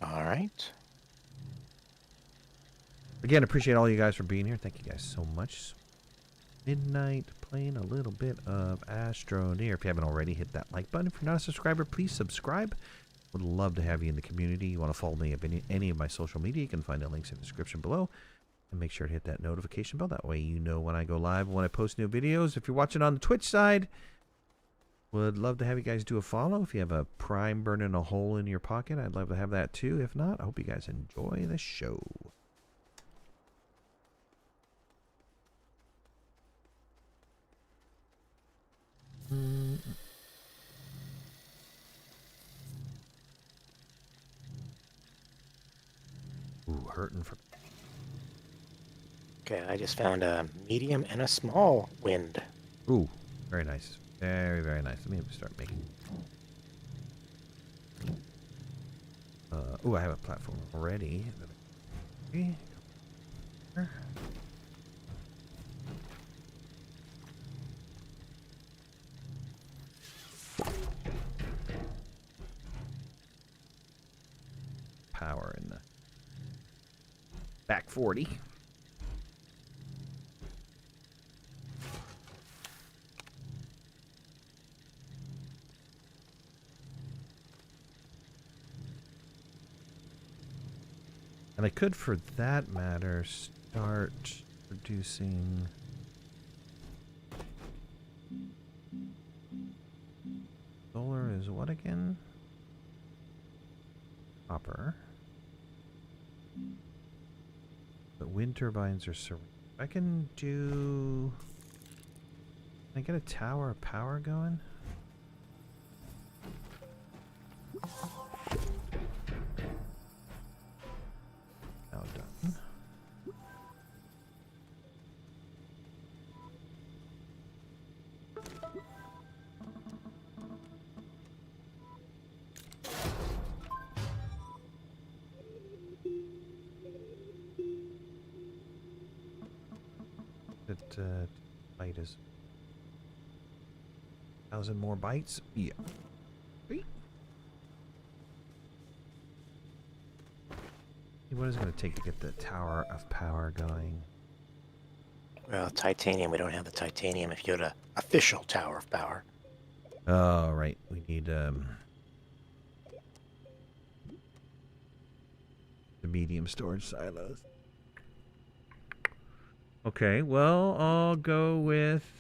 All right. Again, appreciate all you guys for being here. Thank you guys so much. Midnight, playing a little bit of Astroneer. If you haven't already, hit that like button. If you're not a subscriber, please subscribe. Would love to have you in the community. You want to follow me at any of my social media, you can find the links in the description below. And make sure to hit that notification bell. That way you know when I go live, when I post new videos. If you're watching on the Twitch side, would love to have you guys do a follow. If you have a Prime burning a hole in your pocket, I'd love to have that too. If not, I hope you guys enjoy the show. Ooh, hurting for... Okay, I just found a medium and a small wind. Ooh, very nice. Very, very nice. Let me start making... ooh, I have a platform already. Okay. Power in the back 40. And I could, for that matter, start producing... Solar is what again? Copper. But wind turbines are... I can do... Can I get a tower of power going? Now done. That bite is 1,000 more bytes. Yeah. Wait. What is it going to take to get the tower of power going? Well, titanium. We don't have the titanium if you go to official tower of power. Oh, right. We need the medium storage silos. Okay, well, I'll go with...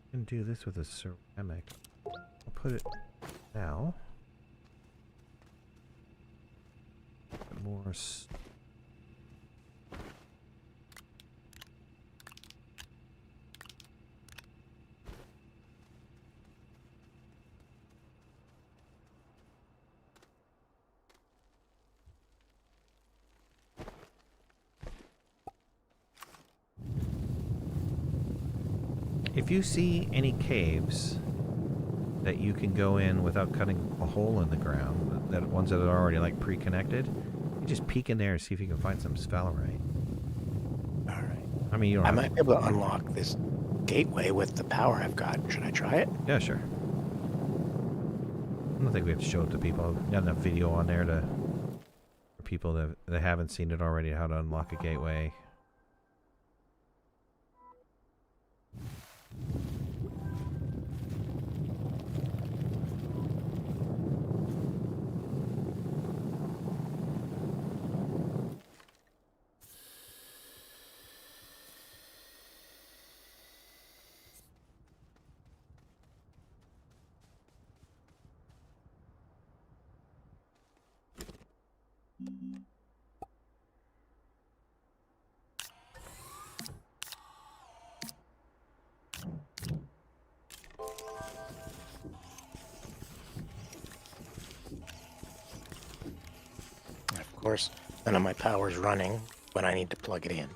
I can do this with a ceramic. I'll put it now. More... If you see any caves that you can go in without cutting a hole in the ground, that ones that are already like pre-connected, you just peek in there and see if you can find some sphalerite. All right. I mean, you don't I have might be able to unlock this gateway with the power I've got. Should I try it? Yeah, sure. I don't think we have to show it to people. We've got enough video on there to for people that haven't seen it already how to unlock a gateway. course, none of my power's running when I need to plug it in.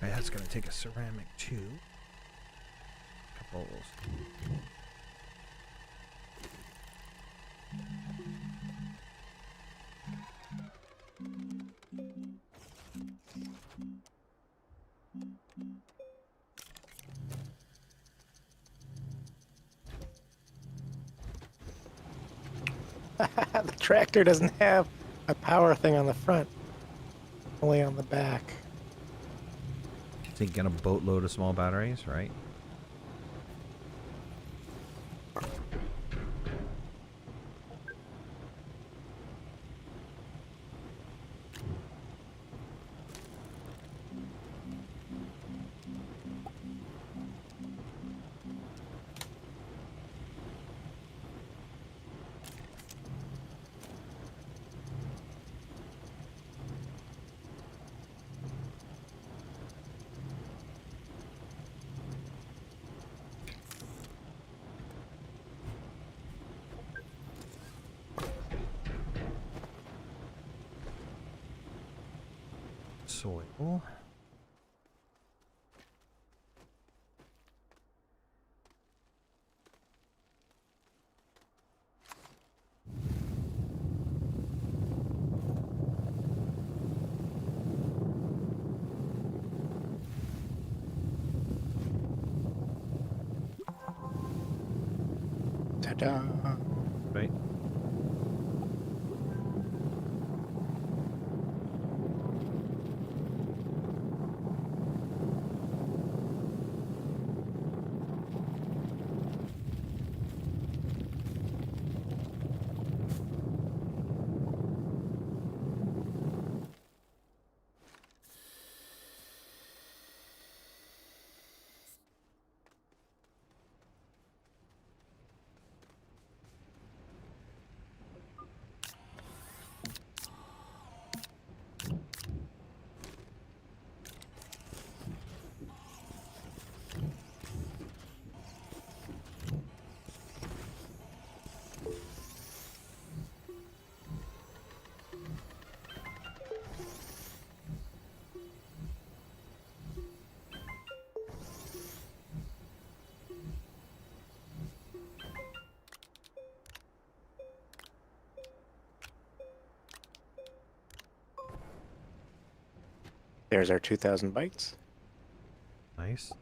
Right, that's going to take a ceramic tube. Couple. The tractor doesn't have a power thing on the front, only on the back. Taking a boatload of small batteries, right? Soil. Ta-da! Right. There's our 2,000 bytes. Nice.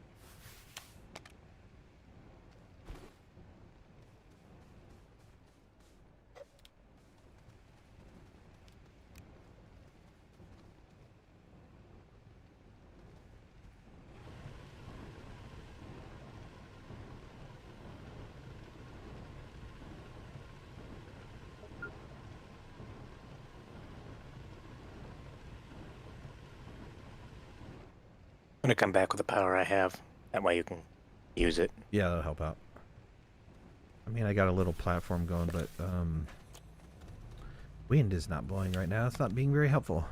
I'm gonna come back with the power I have. That way you can use it. Yeah, that'll help out. I mean, I got a little platform going, but wind is not blowing right now. It's not being very helpful.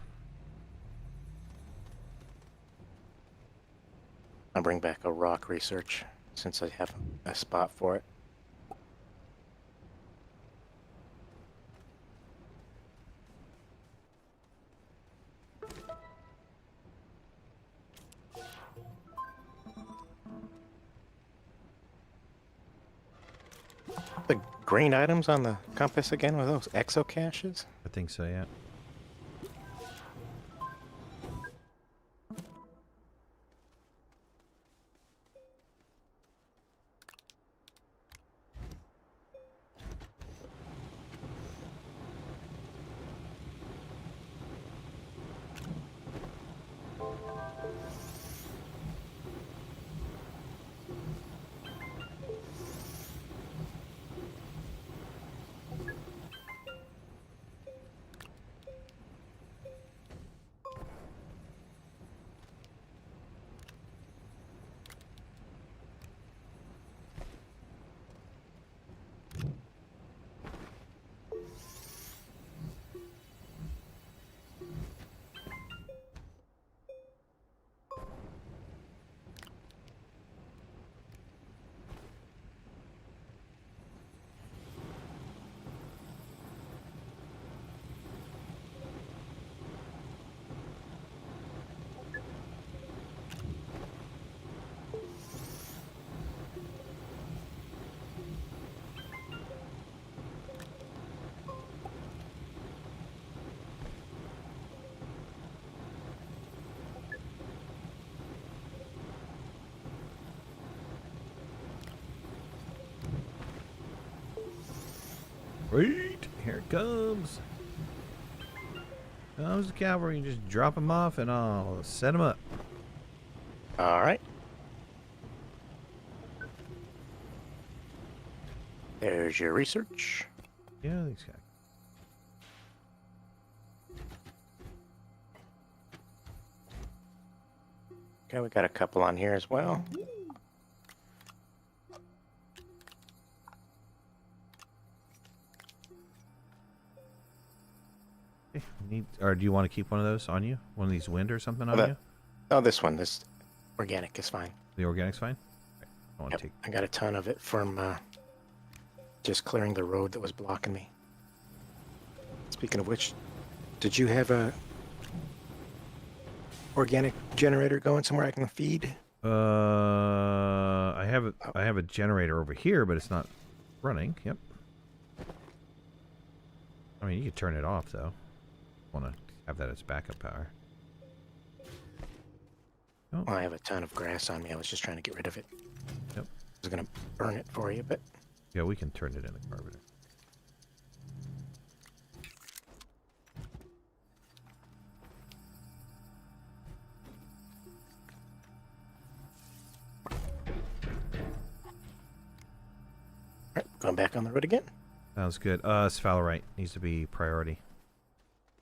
I'll bring back a rock research since I have a spot for it. The green items on the compass again, were those exocaches? I think so, yeah. Wait, here it comes. Comes the cavalry. Just drop them off and I'll set them up. All right. There's your research. Yeah, these guys. Okay, we got a couple on here as well. Okay, or do you want to keep one of those on you? One of these wind or something on you? Oh, this one. This organic is fine. The organic's fine? Okay. I want to Yep, take. I got a ton of it from just clearing the road that was blocking me. Speaking of which, did you have a organic generator going somewhere I can feed? I have a generator over here, but it's not running. Yep. I mean, you could turn it off though. Want to have that as backup power. Oh. Well, I have a ton of grass on me. I was just trying to get rid of it. Yep. I was gonna burn it for you, but Yeah, we can turn it in the carburetor. all right, going back on the road again. Sounds good. Sphalerite needs to be priority.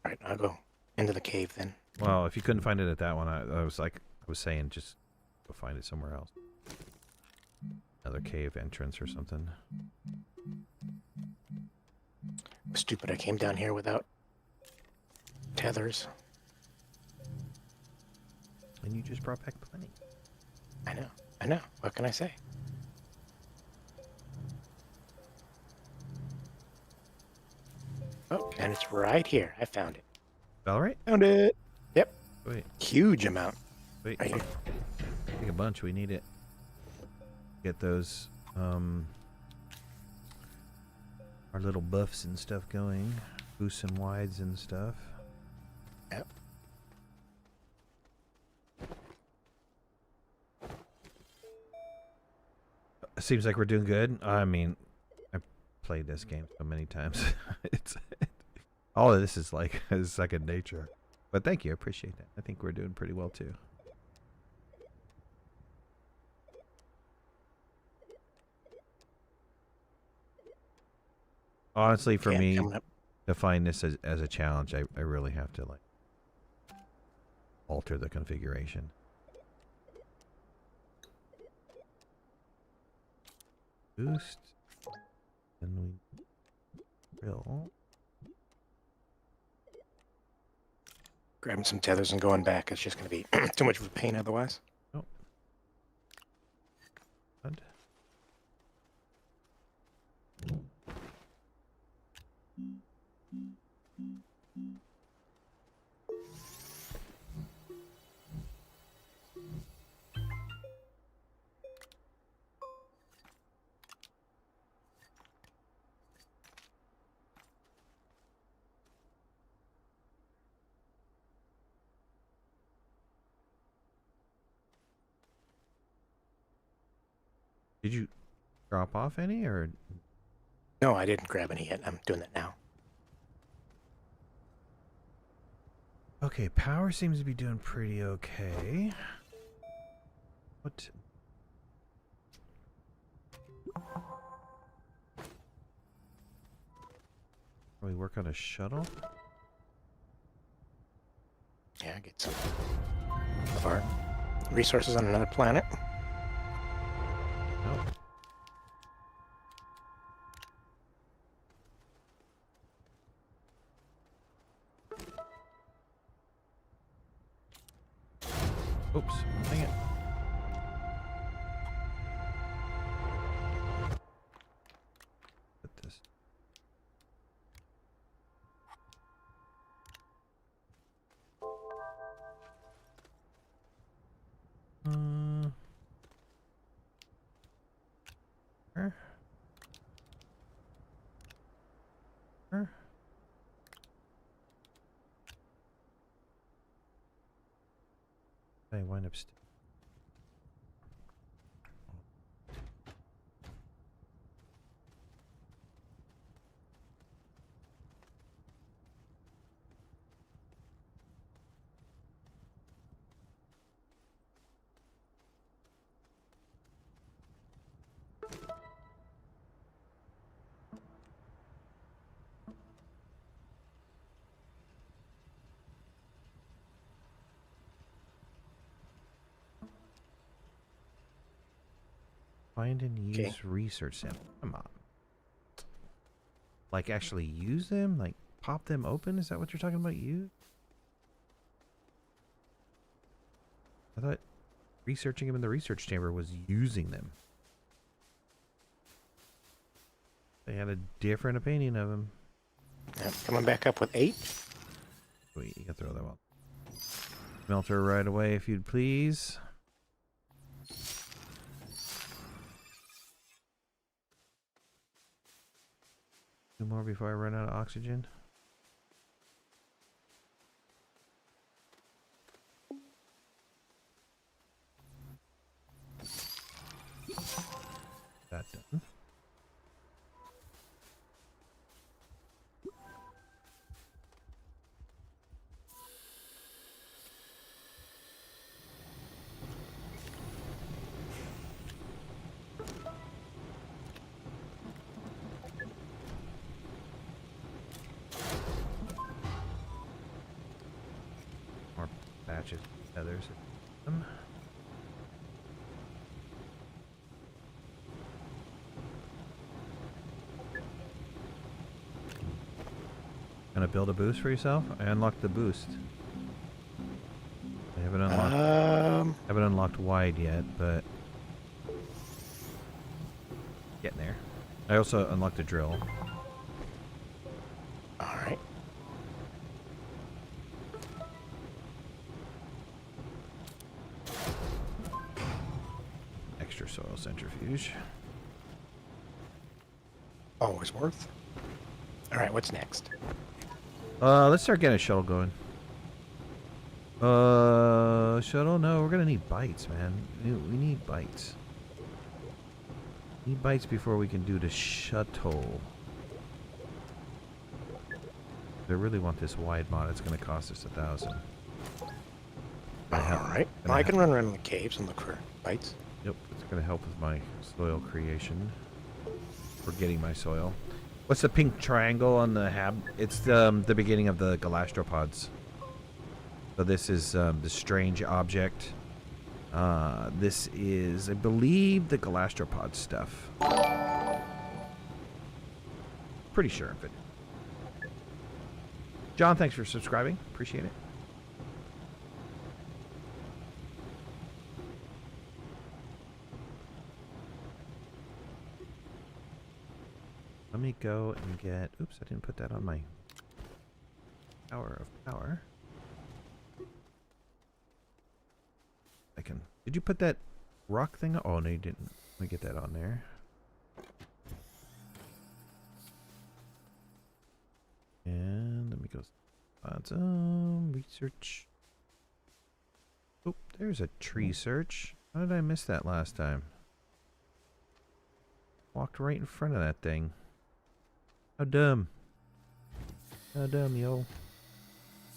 All right, I'll go into the cave then. Well, if you couldn't find it at that one, I was saying just go find it somewhere else. Another cave entrance or something. Stupid, I came down here without tethers. And you just brought back plenty. I know. What can I say? Oh, and it's right here. I found it. Sphalerite? Found it. Yep. Wait, Huge amount. wait. Right here. Take a bunch. We need it. Get those, our little buffs and stuff going. Boosts and wides and stuff. Yep. Seems like we're doing good. I mean, I played this game so many times. It's all of this is like second nature. But thank you, I appreciate that. I think we're doing pretty well too. Honestly, for Okay, me coming up. to find this as a challenge, I really have to like alter the configuration. Boost. Then we drill. Grabbing some tethers and going back. It's just going to be too much of a pain otherwise. Oh. Good. Did you drop off any or? No, I didn't grab any yet. I'm doing that now. Okay, power seems to be doing pretty okay. What? We work on a shuttle? Yeah, get some of our resources on another planet. Nope. Oops, dang it. Put this. I wind up Find and use Okay. research sample. Come on. Like actually use them? Like pop them open? Is that what you're talking about? Use? I thought researching them in the research chamber was using them. They had a different opinion of them. Yep, coming back up with 8. Sweet, you can throw them up. Smelter right away, if you'd please. Two more before I run out of oxygen. That done. More batches of feathers. Gonna build a boost for yourself? I unlocked the boost. I haven't unlocked wide yet, but getting there. I also unlocked the drill. All right. Extra soil centrifuge. Always worth. All right, what's next? Let's start getting a shuttle going. Shuttle? No, we're gonna need bites, man. We need bites. Need bites before we can do the shuttle. I really want this wide mod. It's gonna cost us 1,000. All right. Well, I can run around in the caves and look for bites. Yep, it's gonna help with my soil creation. For getting my soil. What's the pink triangle on the hab? It's the beginning of the gallastropods. So this is the strange object. This is, I believe, the galastropod stuff. Pretty sure of it. John, thanks for subscribing. Appreciate it. Let me go and get... Oops, I didn't put that on my Tower of Power. I can... Did you put that rock thing on? Oh, no, you didn't. Let me get that on there. And let me go... research. Oh, there's a tree search. How did I miss that last time? Walked right in front of that thing. How dumb. How dumb, yo.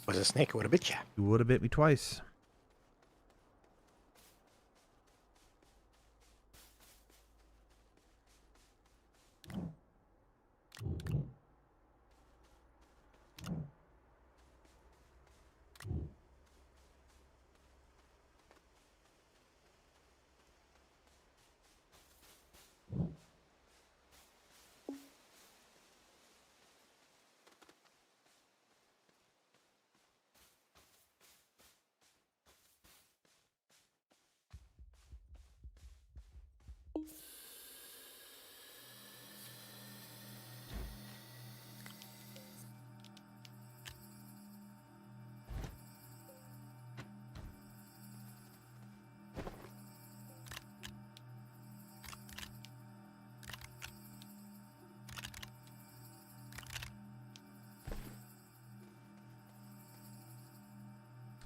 Was a snake, it would have bit you. You would have bit me twice.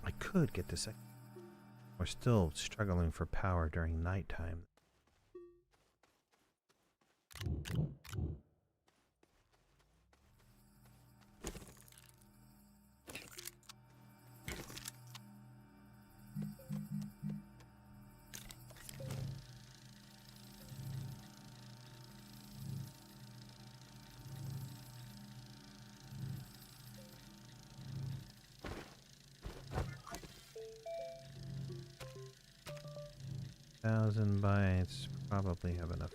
I could get this. We're still struggling for power during nighttime. Thousand bytes per probably have enough.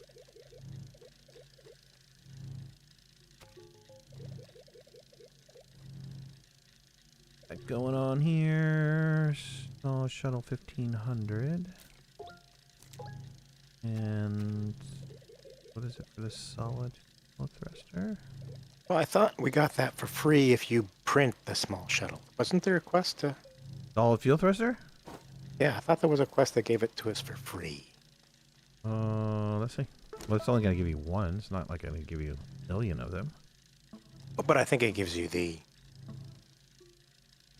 What's going on here? Oh, shuttle 1500. And what is it for the solid fuel thruster? Well, I thought we got that for free if you print the small shuttle. Wasn't there a quest to... Solid fuel thruster? Yeah, I thought there was a quest that gave it to us for free. Let's see. Well, it's only going to give you one. It's not like going to give you a million of them. But I think it gives you the...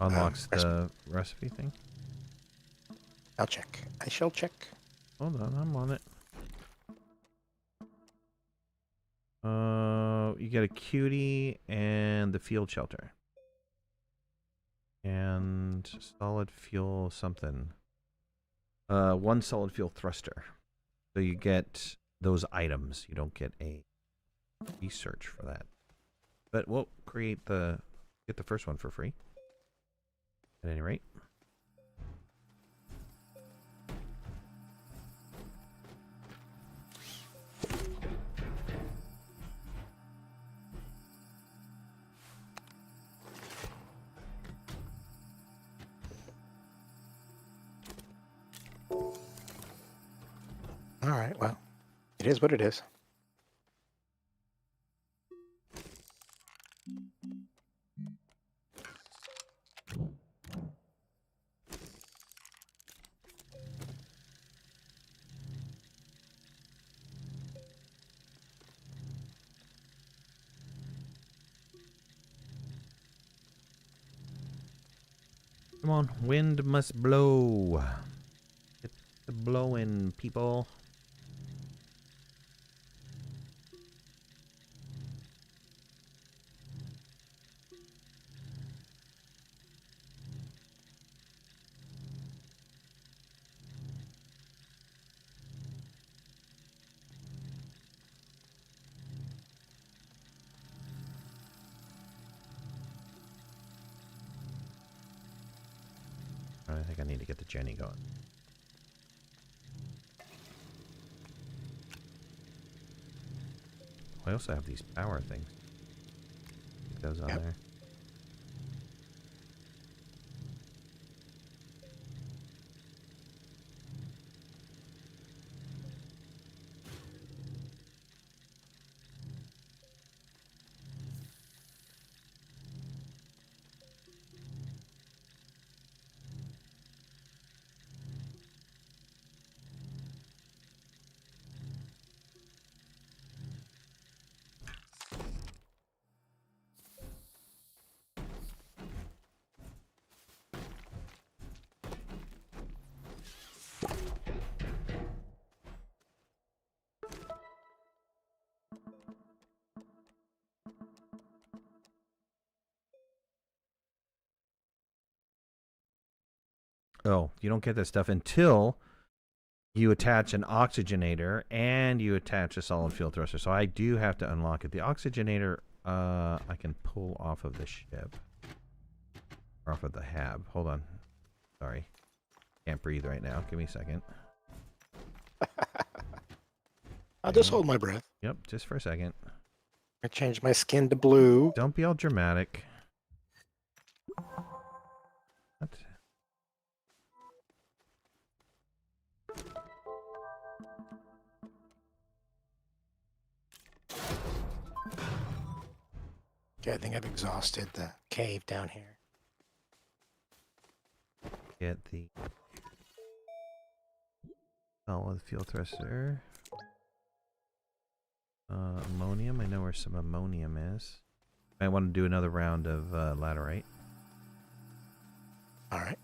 Unlocks the recipe thing. I'll check. I shall check. Hold on, I'm on it. You get a cutie and the field shelter. And solid fuel something. One solid fuel thruster. So you get those items. You don't get a research for that. But we'll get the first one for free. At any rate. All right, well, it is what it is. Come on, wind must blow. Get the blowing, people. I think I need to get the Jenny going. I also have these power things. Keep those on there. Oh, you don't get that stuff until you attach an oxygenator and you attach a solid fuel thruster. So I do have to unlock it. The oxygenator, I can pull off of the ship. Or off of the hab. Hold on. Sorry. Can't breathe right now. Give me a second. I'll just hold my breath. Yep, just for a second. I changed my skin to blue. Don't be all dramatic. What? Okay, I think I've exhausted the cave down here. Get the solid fuel thruster. Ammonium. I know where some ammonium is. I want to do another round of laterite. All right.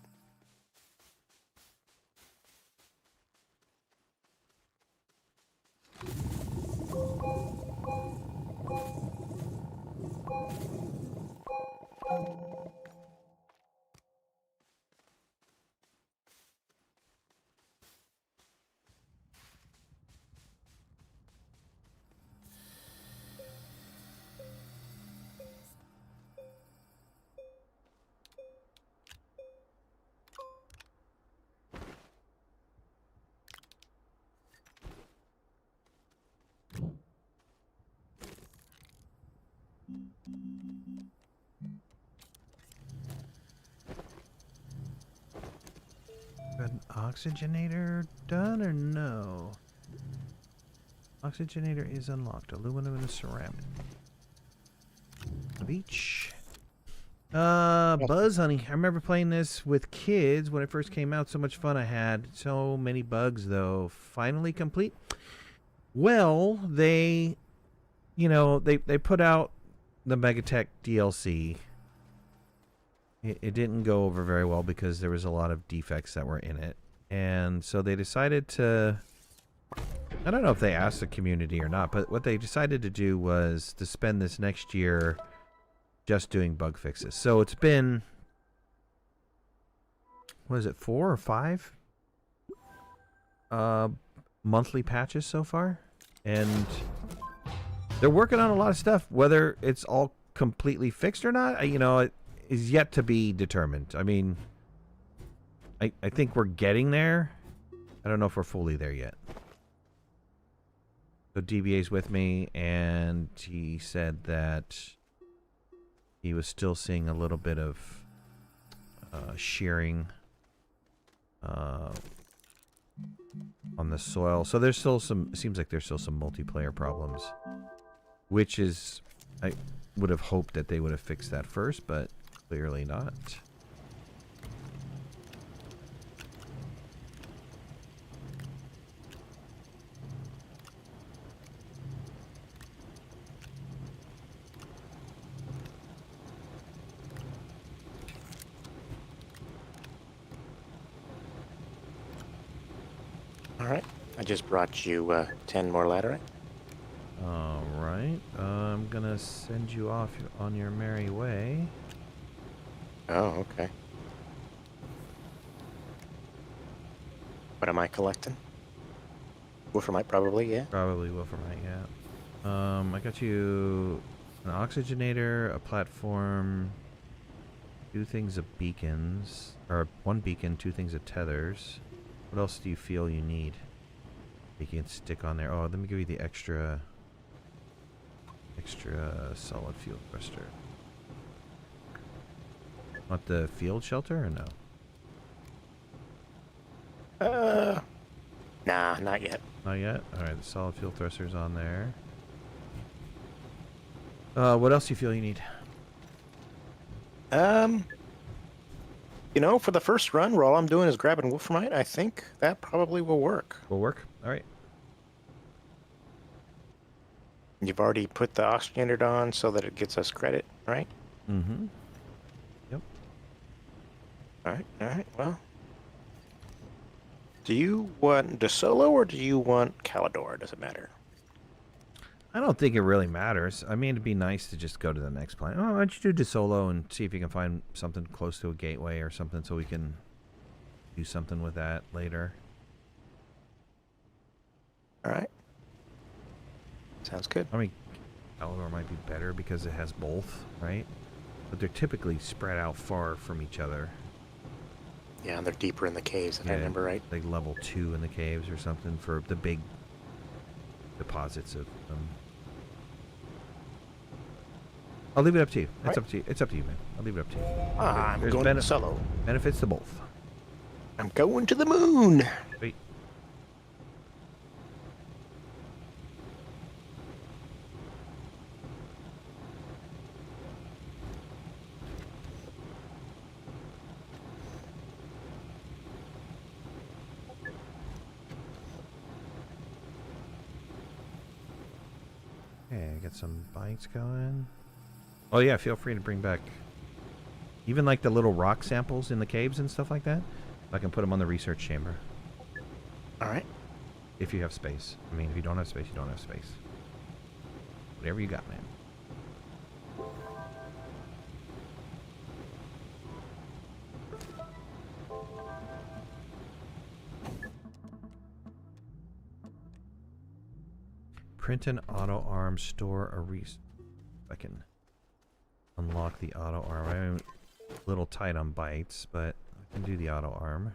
An oxygenator done or no? Oxygenator is unlocked. Aluminum and ceramic. Of each. Buzz Honey. I remember playing this with kids when it first came out. So much fun I had. So many bugs though. Finally complete. Well, they put out the Megatech DLC. It didn't go over very well because there was a lot of defects that were in it. And so they decided to, I don't know if they asked the community or not, but what they decided to do was to spend this next year just doing bug fixes. So it's been, what is it, 4 or 5 monthly patches so far? And they're working on a lot of stuff. Whether it's all completely fixed or not, it is yet to be determined. I mean, I think we're getting there. I don't know if we're fully there yet. So DBA's with me, and he said that he was still seeing a little bit of shearing on the soil. So there's still some, it seems like there's still some multiplayer problems, which is, I would have hoped that they would have fixed that first, but clearly not. All right. I just brought you 10 more laterite. All right. I'm going to send you off on your merry way. Oh, okay. What am I collecting? Wolframite, probably, yeah. Probably Wolframite, yeah. I got you an oxygenator, a platform, 2 things of beacons, or 1 beacon, 2 things of tethers. What else do you feel you need? You can stick on there. Oh, let me give you the extra solid fuel thruster. Want the field shelter or no? Nah, not yet. Not yet? Alright, the solid fuel thruster's on there. What else do you feel you need? For the first run, where all I'm doing is grabbing Wolframite, I think that probably will work. Will work? Alright. You've already put the oxygenator on so that it gets us credit, right? Mm-hmm. Yep. Alright, well. Do you want DeSolo or do you want Calidor? Does it matter? I don't think it really matters. I mean, it'd be nice to just go to the next planet. Oh, why don't you do DeSolo and see if you can find something close to a gateway or something so we can do something with that later. Alright. Sounds good. I mean, Calidor might be better because it has both, right? But they're typically spread out far from each other. Yeah, and they're deeper in the caves, if I remember right. Like level 2 in the caves or something for the big deposits of them. I'll leave it up to you. It's up to you. It's up to you, man. I'll leave it up to you. I'm going solo. Benefits to both. I'm going to the moon. Wait. Okay, get some bikes going. Oh yeah, feel free to bring back even like the little rock samples in the caves and stuff like that. I can put them on the research chamber. Alright. If you have space. I mean, if you don't have space, you don't have space. Whatever you got, man. Print an auto arm, store a I can unlock the auto arm. I'm a little tight on bytes, but I can do the auto arm.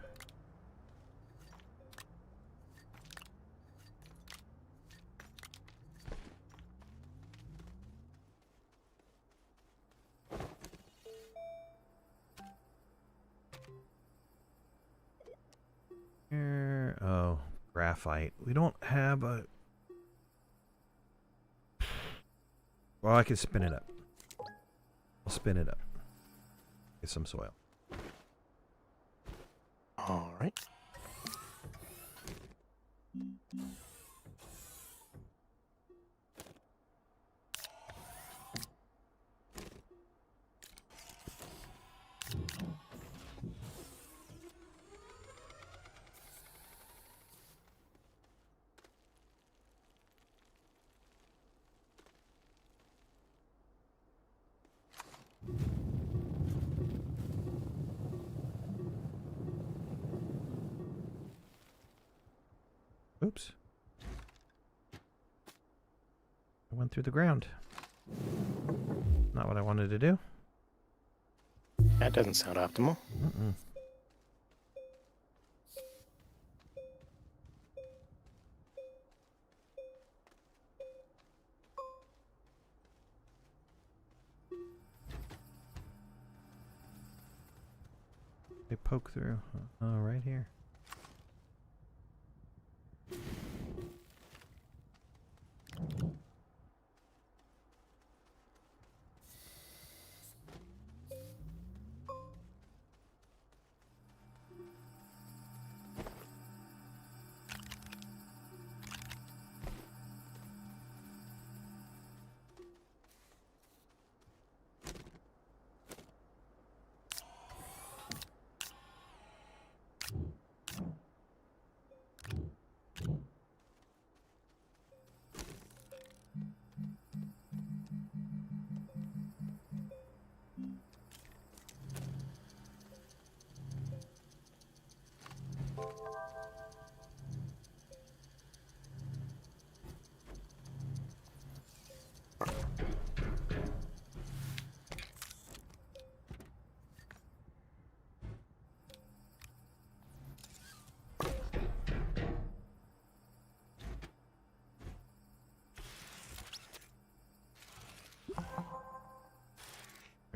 here? Oh, graphite. We don't have a... Well, I can spin it up. I'll spin it up. Get some soil. All right. Oops. I went through the ground. Not what I wanted to do. That doesn't sound optimal. Mm-mm. They poke through. Oh, right here.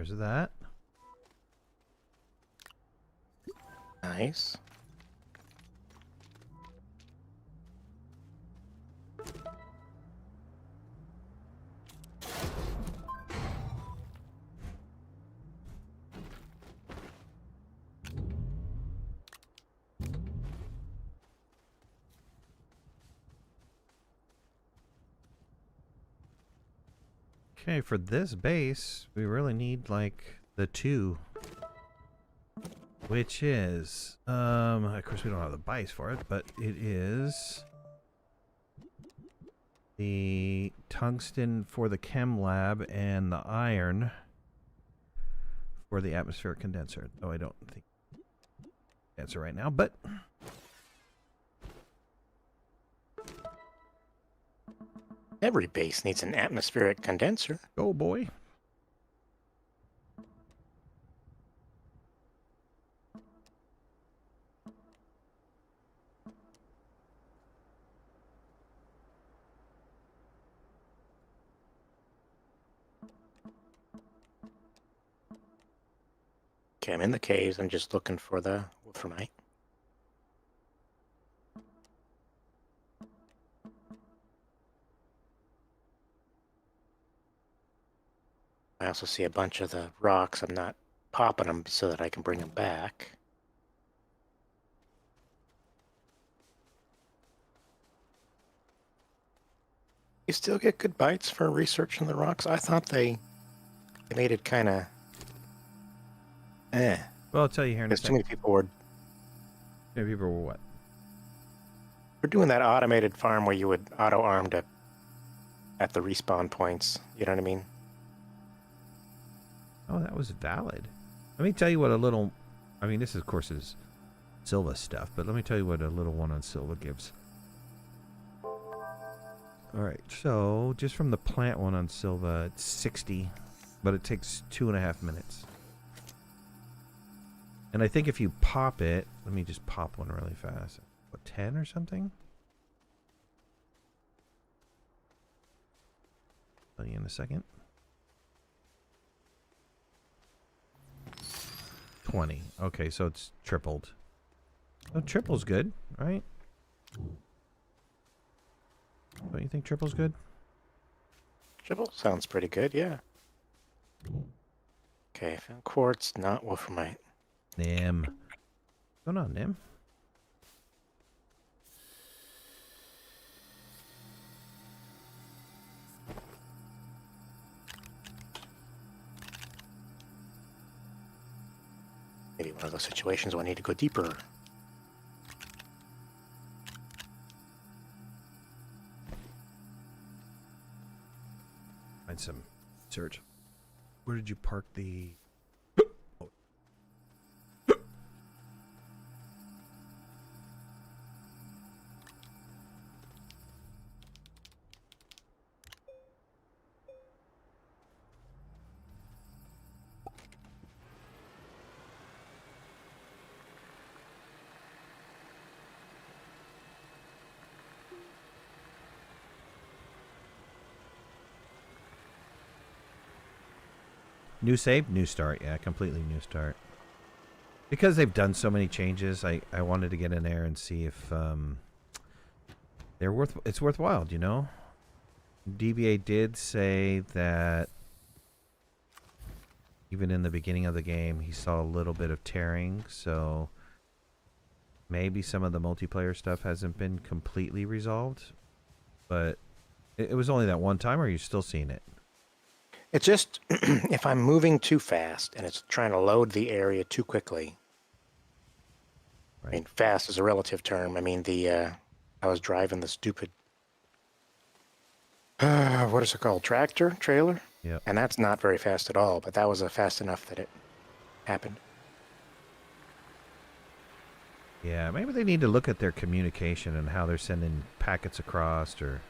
There's that. Nice. Okay, for this base, we really need like the 2. Which is, of course we don't have the bice for it, but it is the tungsten for the chem lab and the iron for the atmospheric condenser. Oh, I don't think answer right now, but Every base needs an atmospheric condenser. oh boy. Okay, I'm in the caves. I'm just looking for the wolframite. I also see a bunch of the rocks. I'm not popping them so that I can bring them back. You still get good bites for researching the rocks? I thought they made it kind of Well, I'll tell you here in a because too second. many people were People were what? doing that automated farm where you would auto-arm at the respawn points. You know what I mean? Oh, that was valid. Let me tell you what a little... I mean, this, of course, is Silva stuff, but let me tell you what a little one on Silva gives. Alright, so just from the plant one on Silva, it's 60, but it takes 2.5 minutes. And I think if you pop it... Let me just pop one really fast. What, 10 or something? Tell you in a second. 20. Okay, so it's tripled. So triple's good, right? Don't you think triple's good? Triple sounds pretty good, yeah. Okay, found quartz, not wolframite. Nim. What's going on, Nim? Maybe one of those situations where I need to go deeper. Find some search. Where did you park the... Oh. New save, new start. Yeah, completely new start. Because they've done so many changes, I wanted to get in there and see if it's worthwhile, you know? DBA did say that even in the beginning of the game, he saw a little bit of tearing, so maybe some of the multiplayer stuff hasn't been completely resolved, but it was only that one time, or are you still seeing it? It's just, if I'm moving too fast and it's trying to load the area too quickly. Right. I mean, fast is a relative term. I mean, I was driving the stupid, what is it called? Trailer? Yeah. And that's not very fast at all, but that was fast enough that it happened. Yeah, maybe they need to look at their communication and how they're sending packets across, or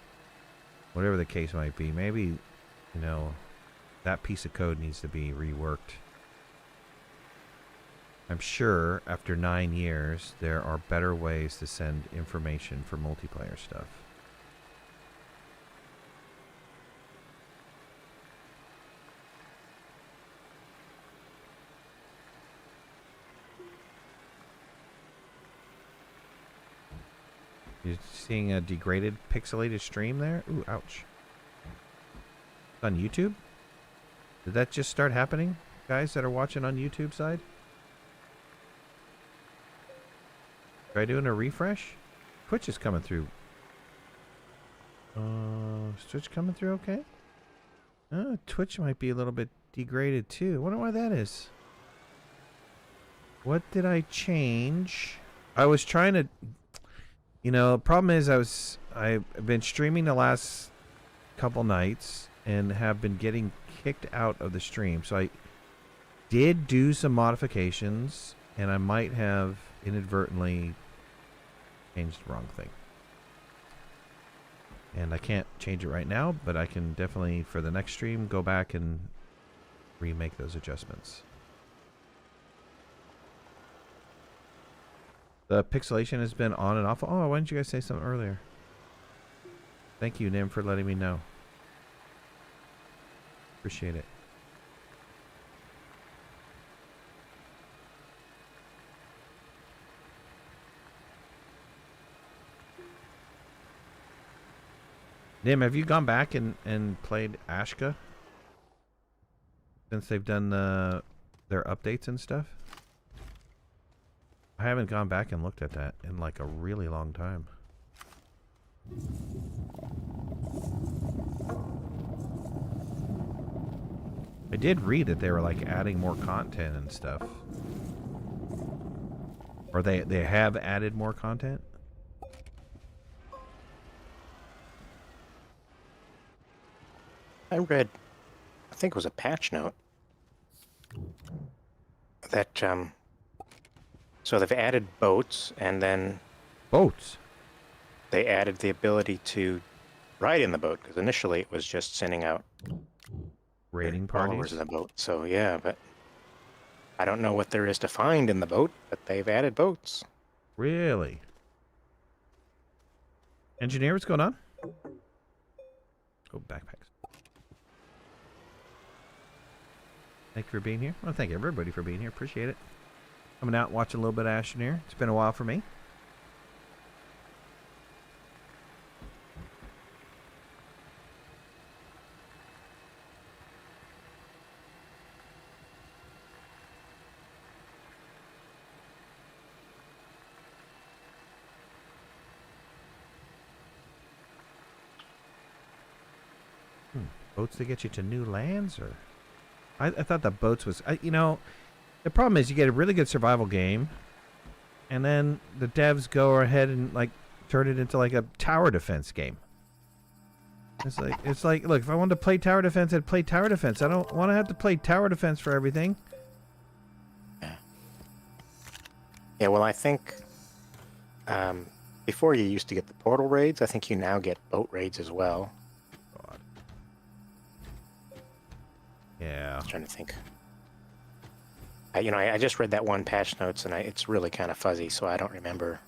whatever the case might be. Maybe, you know, that piece of code needs to be reworked. I'm sure after 9 years, there are better ways to send information for multiplayer stuff. You're seeing a degraded pixelated stream there? Ooh, ouch. It's on YouTube? Did that just start happening, guys that are watching on YouTube side? Try doing a refresh? Twitch is coming through. Is Twitch coming through okay? Twitch might be a little bit degraded too. Wonder why that is. What did I change? I was trying to... You know, the problem is I've been streaming the last couple nights and have been getting kicked out of the stream. So I did do some modifications, and I might have inadvertently changed the wrong thing. And I can't change it right now, but I can definitely, for the next stream, go back and remake those adjustments. The pixelation has been on and off. Oh, why didn't you guys say something earlier? Thank you, Nim, for letting me know. Appreciate it. Nim, have you gone back and played Ashka? Since they've done their updates and stuff? I haven't gone back and looked at that in like a really long time. I did read that they were like adding more content and stuff. Or they have added more content? I read, I think it was a patch note, that, so they've added boats, and then... Boats? They added the ability to ride in the boat, because initially it was just sending out raiding followers parties in the boat. So yeah, but I don't know what there is to find in the boat, but they've added boats. Really? Engineer, what's going on? Oh, backpacks. Thank you for being here. Well, thank everybody for being here. Appreciate it. Coming out and watching a little bit of Astroneer. It's been a while for me. Boats to get you to new lands, or I thought the boats was. You know, the problem is you get a really good survival game, and then the devs go ahead and like turn it into like a tower defense game. It's like look, if I wanted to play tower defense, I'd play tower defense. I don't want to have to play tower defense for everything. Yeah. Yeah. Well, I think before you used to get the portal raids. I think you now get boat raids as well. God. Yeah. I was trying to think. You know, I just read that one patch notes, and it's really kind of fuzzy, so I don't remember.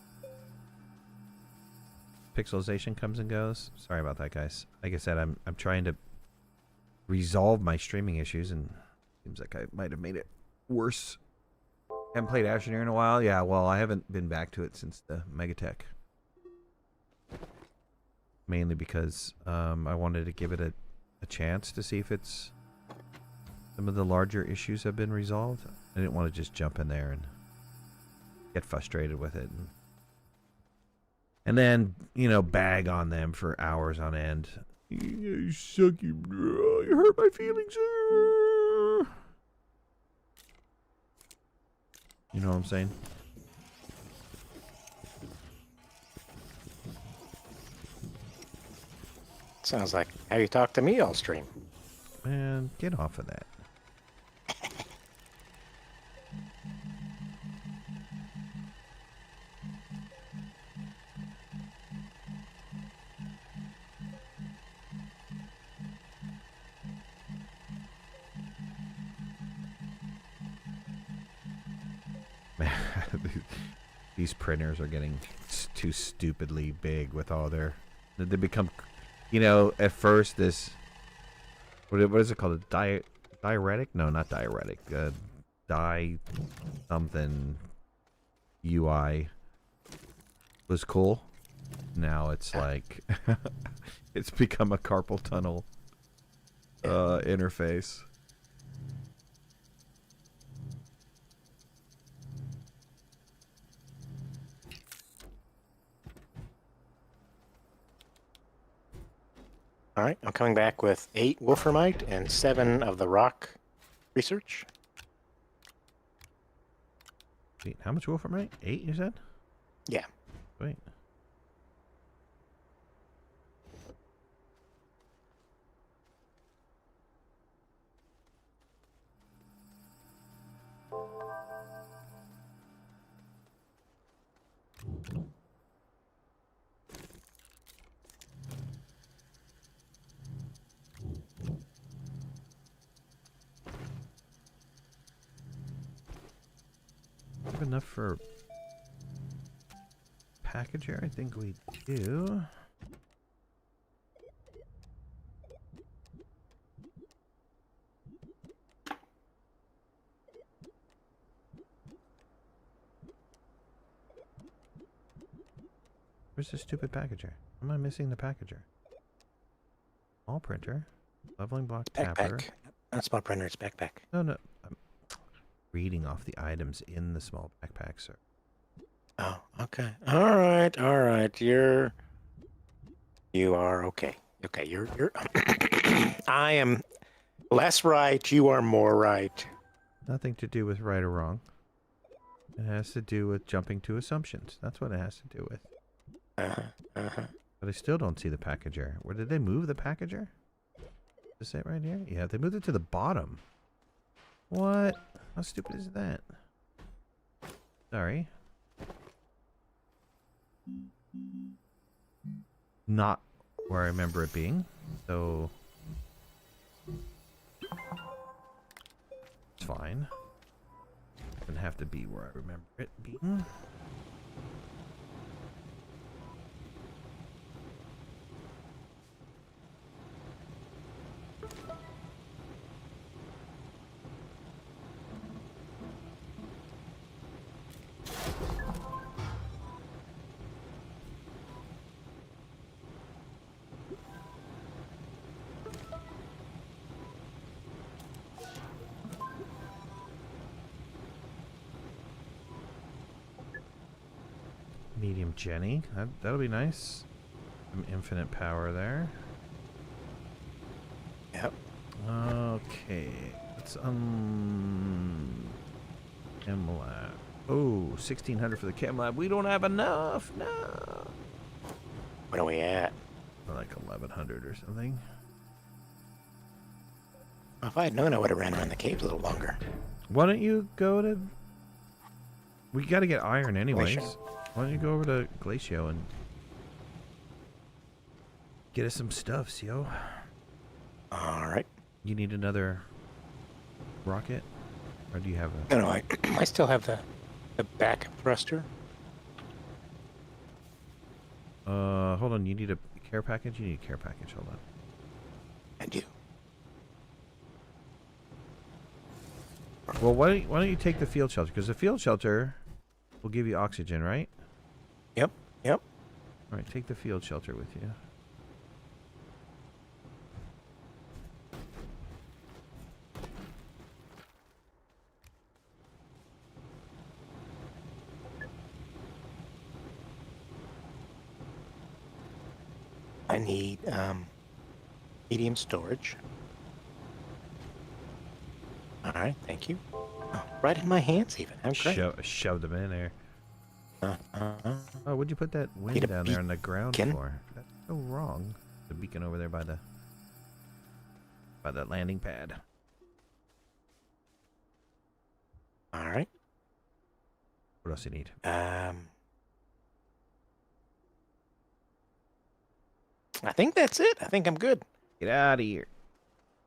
Pixelization comes and goes. Sorry about that, guys. Like I said, I'm trying to resolve my streaming issues, and seems like I might have made it worse. Haven't played Astroneer in a while. Yeah, well, I haven't been back to it since the Megatech. Mainly because I wanted to give it a chance to see if it's some of the larger issues have been resolved. I didn't want to just jump in there and get frustrated with it. And then, you know, bag on them for hours on end. You suck, you hurt my feelings. You know what I'm saying? Sounds like how you talk to me all stream. Man, get off of that. These printers are getting too stupidly big with all their... They become, you know, at first this... What is it called? Diuretic? No, not diuretic. Something UI was cool. Now it's like... it's become a carpal tunnel interface. All right, I'm coming back with 8 wolframite and 7 of the rock research. Wait, how much wolframite? 8, you said? Yeah. Wait. Enough for packager? I think we do. Where's the stupid packager? Am I missing the packager? Small printer, leveling block tapper. Backpack. Not small printer, it's backpack. No, no. I'm reading off the items in the small backpack, sir. Oh, okay. All right. You are okay. Okay, you're I am less right, you are more right. Nothing to do with right or wrong. It has to do with jumping to assumptions. That's what it has to do with. But I still don't see the packager. Where did they move the packager? Is it right here? Yeah, they moved it to the bottom. What? How stupid is that? Sorry. Not where I remember it being. So it's fine. Doesn't have to be where I remember it being. Medium Jenny. That'll be nice. Some infinite power there. Okay. Let's chem lab. Oh, 1,600 for the chem lab. We don't have enough. No. What are we at? Like 1,100 or something. If I had known, I would have ran around the caves a little longer. Why don't you go to... We got to get iron anyways. Glacier. Why don't you go over to Glacio and get us some stuffs, yo? All right. You need another rocket? Or do you have a... No, I still have the backup thruster. Hold on. You need a care package? You need a care package. Hold on. I do. Well, why don't you take the field shelter? Because the field shelter will give you oxygen, right? Yep. All right, take the field shelter with you. I need medium storage. All right, thank you. Oh, right in my hands even. I'm great. Shoved them in there. Oh, what'd you put that wind Need a down there on the ground beacon? for? That's so wrong. The beacon over there by the landing pad. All right. What else you need? I think that's it. I think I'm good. Get out of here.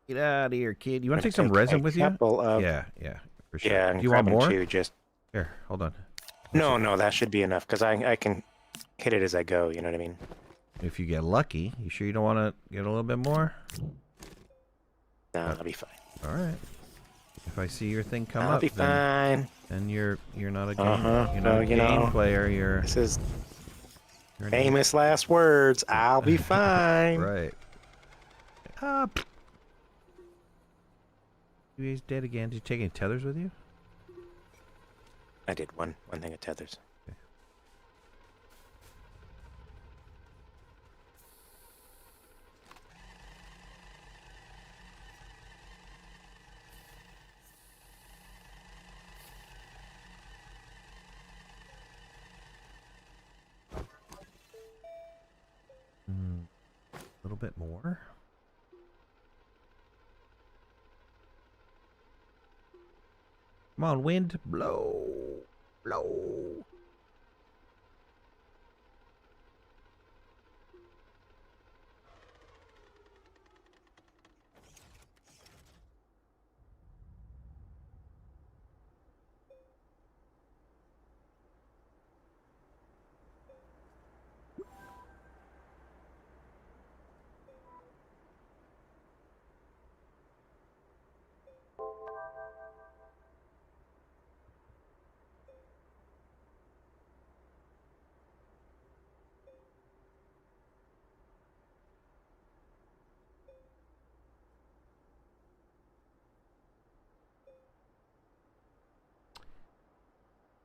Get out of here, kid. You want to take some resin with you? Yeah, for sure. Yeah, Do you want more? too, just... Here, hold on. No, that should be enough because I can hit it as I go. You know what I mean? If you get lucky, you sure you don't want to get a little bit more? No, I'll be fine. All right. If I see your thing come I'll up, be fine. then you're not a game player. You're This is famous last words. I'll be fine. Right. He's dead again. Did you take any tethers with you? I did one thing of tethers. Okay. A little bit more. Come on, wind, blow, blow.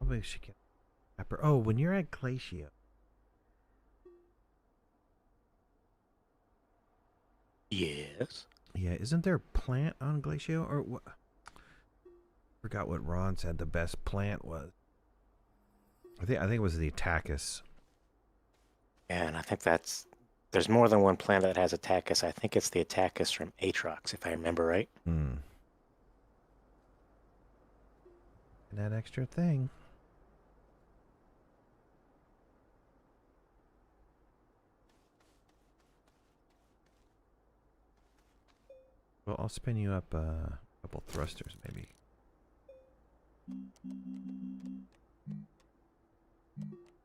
Probably should get pepper. Oh, when you're at Glacio. Yes. Yeah, isn't there a plant on Glacio or what? Forgot what Ron said the best plant was. I think it was the Attackus. Yeah, and I think there's more than one plant that has Attackus. I think it's the Attackus from Atrox, if I remember right. And that extra thing. Well, I'll spin you up a couple thrusters, maybe.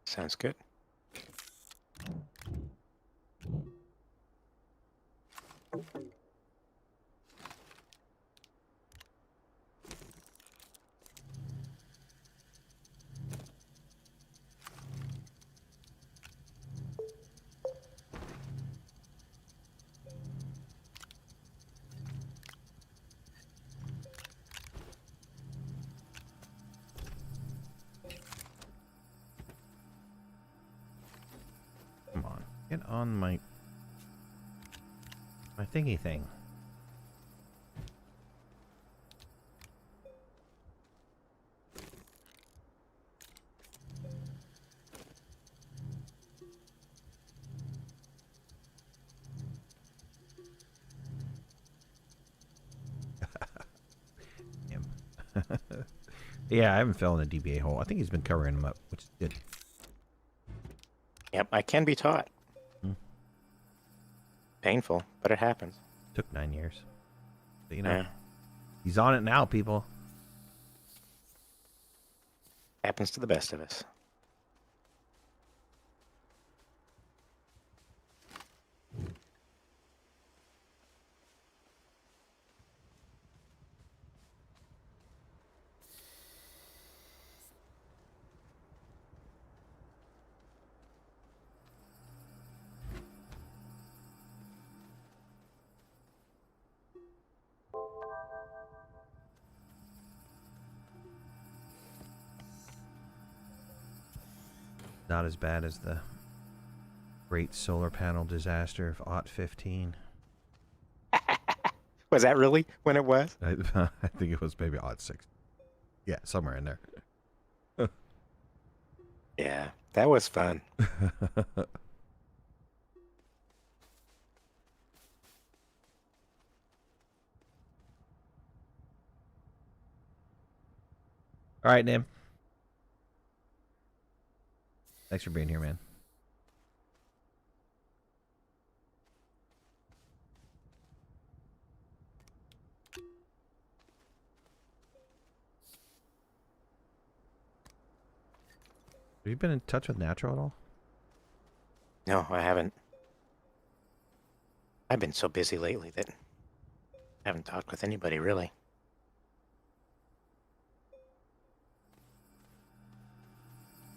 Sounds good. Come on, get on my thingy thing. Yeah, I haven't fell in a DBA hole. I think he's been covering them up, which is good. Yep, I can be taught. Hmm. Painful, but it happens. Took 9 years. But, Yeah. He's on it now, people. Happens to the best of us. Not as bad as the great solar panel disaster of Aught 15. Was that really when it was? I think it was maybe Aught 6. Yeah, somewhere in there. Yeah, that was fun. All right, Nim. Thanks for being here, man. Have you been in touch with Natural at all? No, I haven't. I've been so busy lately that I haven't talked with anybody, really.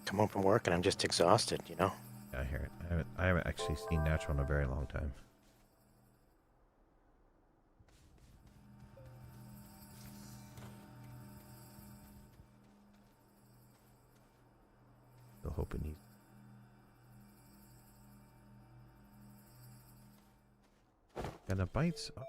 Come home from work and I'm just exhausted, Yeah, I hear it. I haven't actually seen Natural in a very long time. Still hoping he's... Gonna bites. Oh.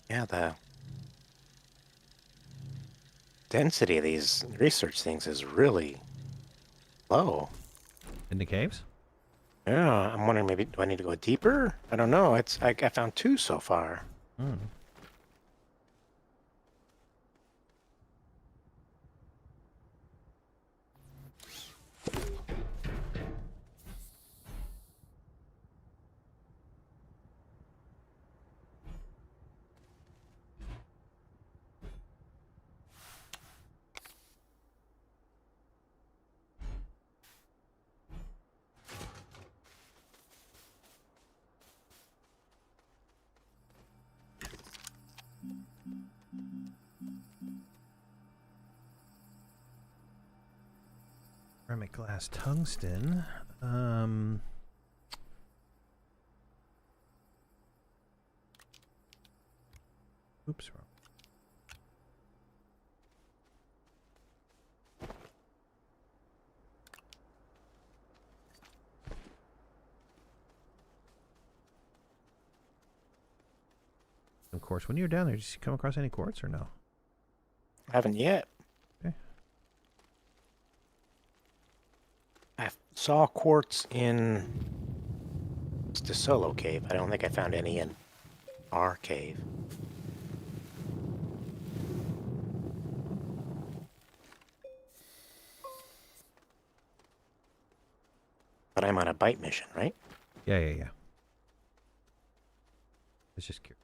Yeah, the density of these research things is really low. In the caves? Yeah, I'm wondering maybe do I need to go deeper? I don't know. I found 2 so far. Hmm. Ceramic glass tungsten. Oops, wrong. Of course, when you're down there, did you come across any quartz or no? I haven't yet. Okay. I saw quartz in the solo cave. I don't think I found any in our cave. But I'm on a bite mission, right? Yeah. It's just curious.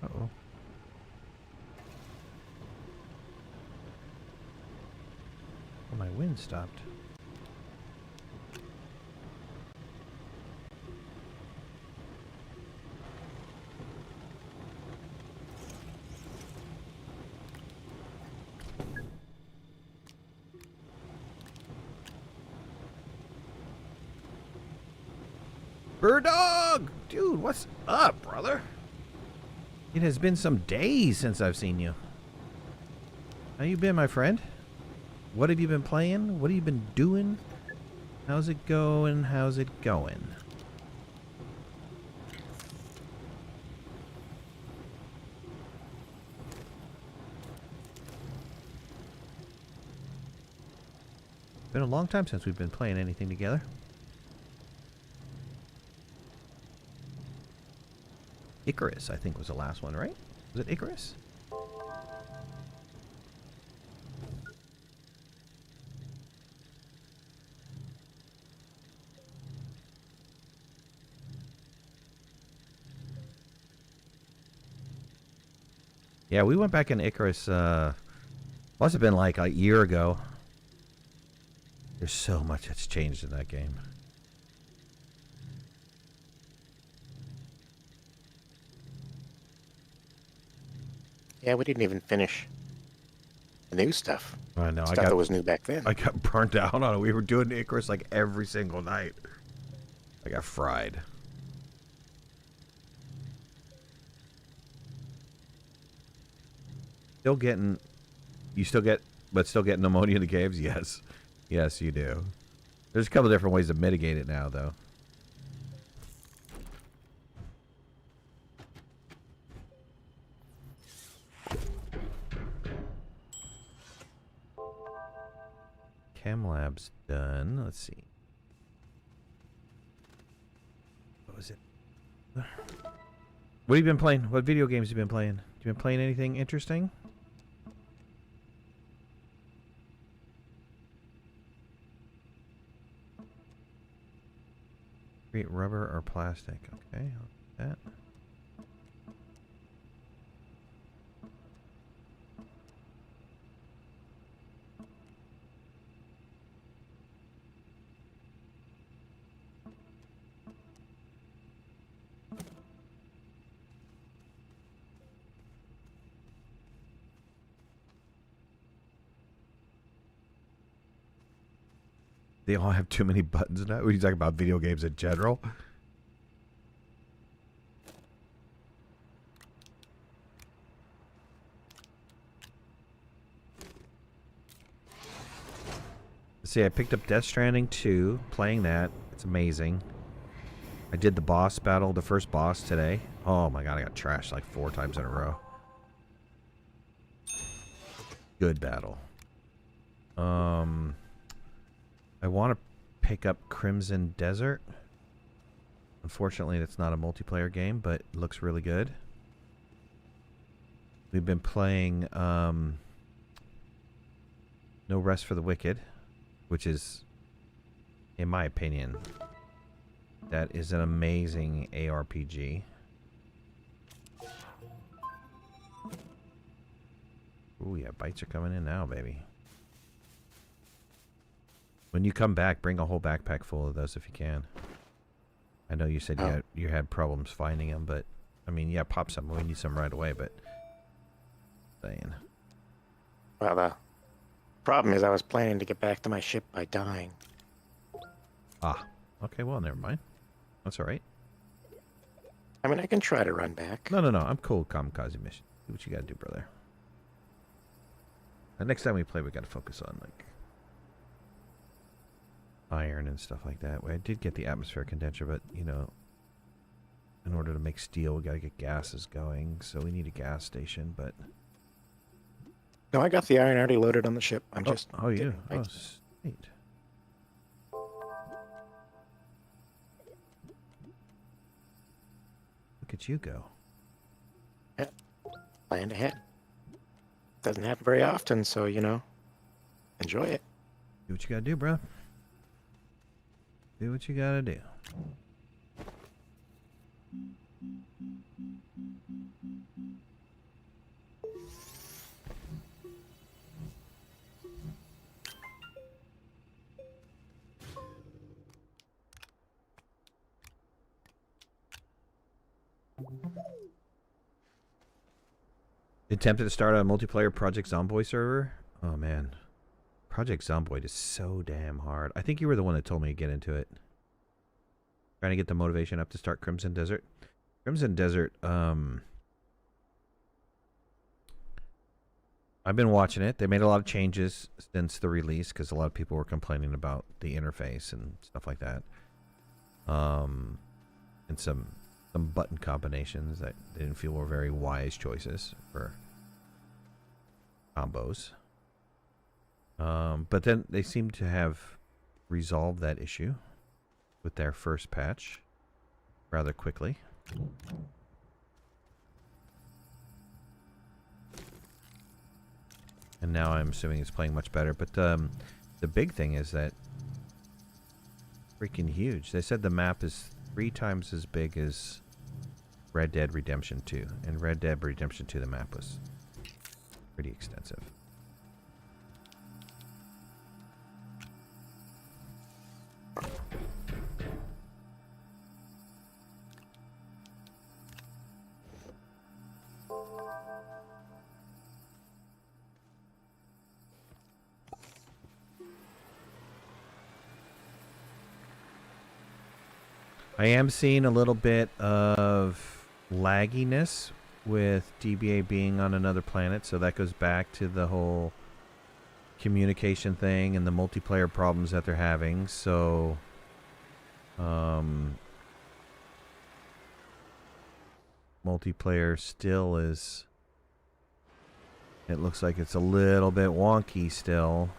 Uh-oh. Well, my wind stopped. Bird dog! Dude, what's up, brother? It has been some days since I've seen you. How you been, my friend? What have you been playing? What have you been doing? How's it going? How's it going? Been a long time since we've been playing anything together. Icarus, I think, was the last one, right? Was it Icarus? Yeah, we went back in Icarus, must have been like a year ago. There's so much that's changed in that game. Yeah, we didn't even finish the new stuff. I know. Stuff that was new back then. I got burnt out on it. We were doing Icarus like every single night. I got fried. Still getting... You still get... But still getting pneumonia in the caves? Yes. Yes, you do. There's a couple different ways to mitigate it now, though. Chem lab's done. Let's see. What was it? What have you been playing? What video games have you been playing? Have you been playing anything interesting? Create rubber or plastic. Okay, I'll do that. They all have too many buttons now. Are you talking about video games in general? See, I picked up Death Stranding 2, playing that. It's amazing. I did the boss battle, the first boss today. Oh my god, I got trashed like 4 times in a row. Good battle. I want to pick up Crimson Desert. Unfortunately, it's not a multiplayer game, but it looks really good. We've been playing No Rest for the Wicked, which is, in my opinion, that is an amazing ARPG. Ooh, yeah, bites are coming in now, baby. When you come back, bring a whole backpack full of those if you can. I know you said you had problems finding them, but I mean, yeah, pop some. We need some right away, but saying. Well, the problem is I was planning to get back to my ship by dying. Ah, okay, well, never mind. That's all right. I mean, I can try to run back. No, I'm cool with kamikaze mission. Do what you gotta do, brother. Next time we play, we gotta focus on, like, iron and stuff like that. I did get the atmospheric condenser, but, you know, in order to make steel, we gotta get gases going, so we need a gas station, but... No, I got the iron already loaded on the ship. I'm just... Oh, you? Oh, sweet. Look at you go. Yeah. Planned ahead. Doesn't happen very often, so, you know, enjoy it. Do what you gotta do, bro. Do what you gotta do. Attempted to start a multiplayer Project Zomboid server? Oh man. Project Zomboid is so damn hard. I think you were the one that told me to get into it. Trying to get the motivation up to start Crimson Desert. Crimson Desert, I've been watching it. They made a lot of changes since the release because a lot of people were complaining about the interface and stuff like that. And some button combinations that they didn't feel were very wise choices for combos. But then they seem to have resolved that issue with their first patch rather quickly. And now I'm assuming it's playing much better. But the big thing is that freaking huge. They said the map is 3 times as big as Red Dead Redemption 2. And Red Dead Redemption 2, the map was pretty extensive. I am seeing a little bit of lagginess with DBA being on another planet, so that goes back to the whole communication thing and the multiplayer problems that they're having. So multiplayer still is, it looks like it's a little bit wonky still.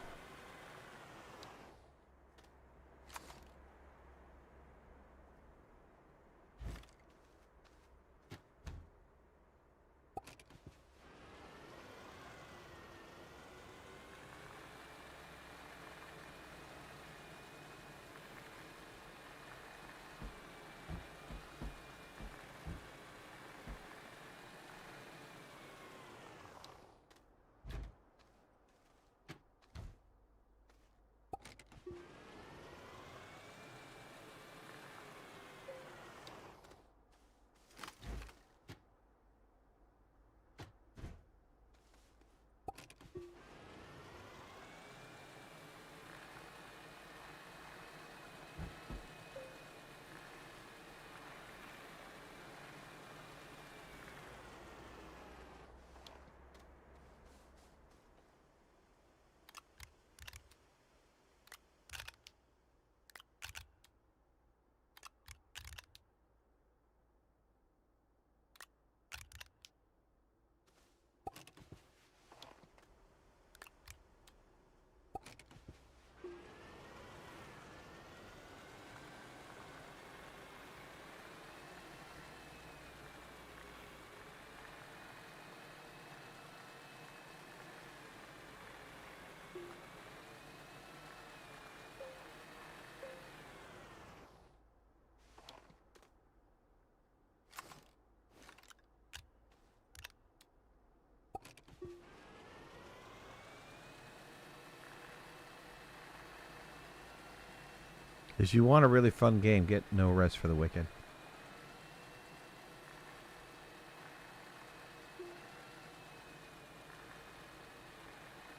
If you want a really fun game, get No Rest for the Wicked.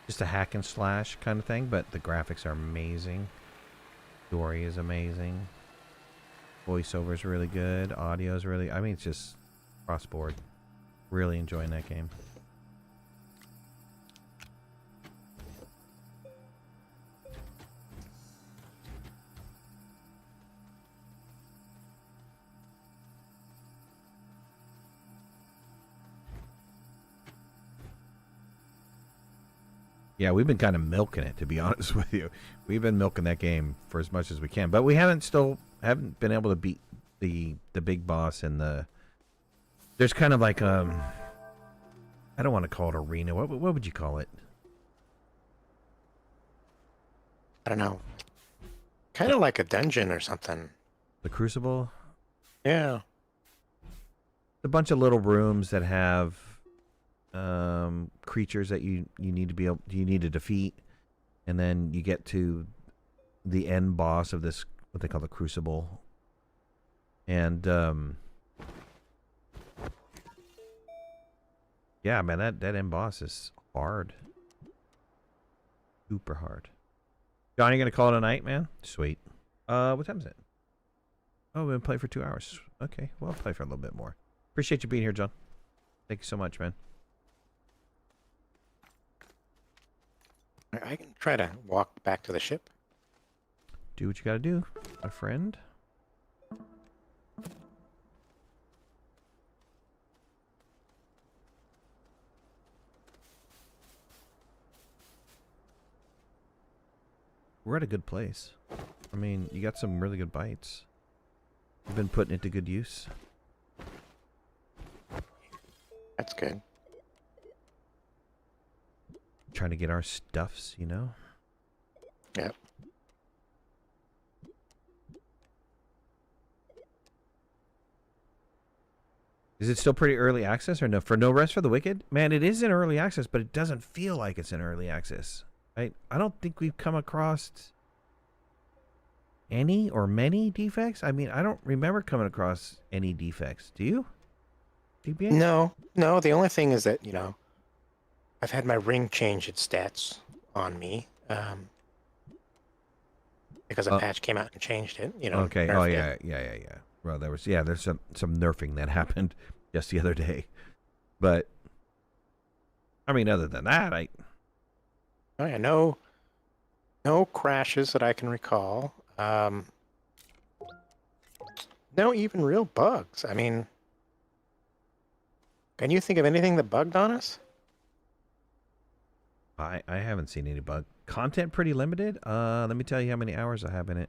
Just a hack and slash kind of thing, but the graphics are amazing. Story is amazing. Voiceover is really good. Audio is really... I mean, it's just cross board. Really enjoying that game. Yeah, we've been kind of milking it, to be honest with you. We've been milking that game for as much as we can, but we haven't been able to beat the big boss and the. There's kind of like I don't want to call it arena. What would you call it? I don't know. Kind of like a dungeon or something. The Crucible. Yeah. A bunch of little rooms that have creatures that you need to defeat, and then you get to the end boss of this, what they call the Crucible, and yeah, man, that end boss is hard, super hard. John, you gonna call it a night, man? Sweet. What time is it? Oh, we've been playing for 2 hours. Okay, well, I'll play for a little bit more. Appreciate you being here, John. Thank you so much, man. I can try to walk back to the ship. Do what you gotta do, my friend. We're at a good place. I mean, you got some really good bites. You've been putting it to good use. That's good. Trying to get our stuffs, you know? Yep. Is it still pretty early access or no? For No Rest for the Wicked? Man, it is in early access, but it doesn't feel like it's in early access. I don't think we've come across any or many defects. I mean, I don't remember coming across any defects. Do you? DBA? No. The only thing is that, I've had my ring change its stats on me because a patch came out and changed it. Okay. Oh yeah. Well, there's some nerfing that happened just the other day, but I mean, other than that, Oh yeah, no crashes that I can recall. No even real bugs. I mean, can you think of anything that bugged on us? I haven't seen any bug. Content pretty limited. Let me tell you how many hours I have in it.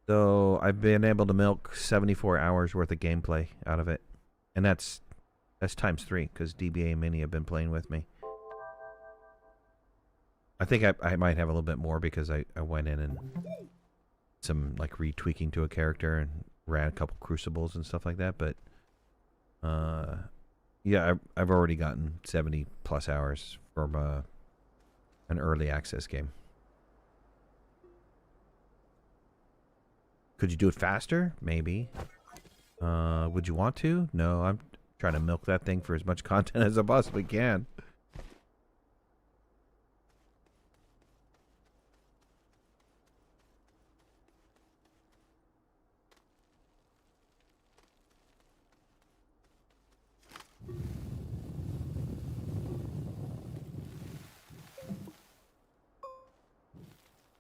So I've been able to milk 74 hours worth of gameplay out of it, and that's times 3 because DBA and Mini have been playing with me. I think I might have a little bit more because I went in and some like retweaking to a character and ran a couple crucibles and stuff like that. But yeah, I've already gotten 70 plus hours from an early access game. Could you do it faster? Maybe. Would you want to? No, I'm trying to milk that thing for as much content as I possibly can.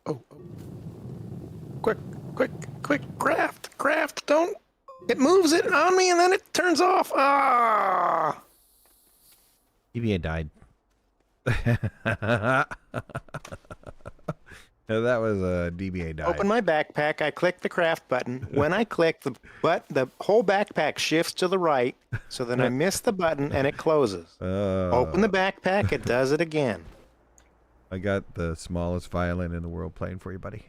Oh. Quick, craft, don't. It moves it on me and then it turns off. Ah! EVA died. No, that was a DBA died. Open my backpack. I click the craft button. When I click the whole backpack shifts to the right. So then I miss the button and it closes. Open the backpack. It does it again. I got the smallest violin in the world playing for you, buddy.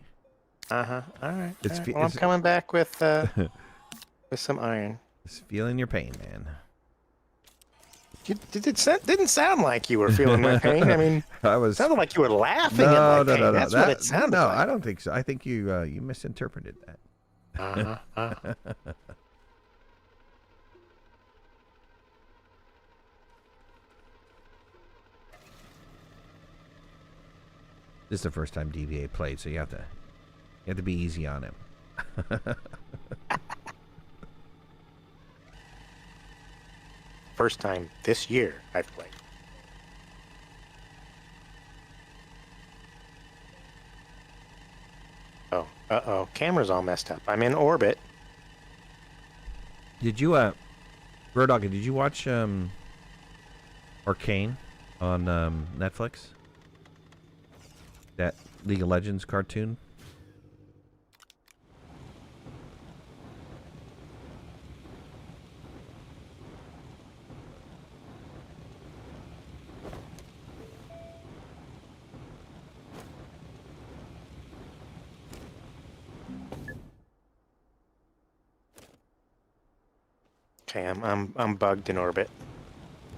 All right. Well, I'm coming back with some iron. Just feeling your pain, man. Didn't sound like you were feeling my pain. I mean, it sounded like you were laughing at my pain. No. That's what it sounded no, like. I don't think so. I think you misinterpreted that. This is the first time DVA played, so you have to be easy on him. First time this year I've played. Oh, camera's all messed up. I'm in orbit. Did you, Roadhog, did you watch Arcane on Netflix? That League of Legends cartoon? Okay, I'm bugged in orbit.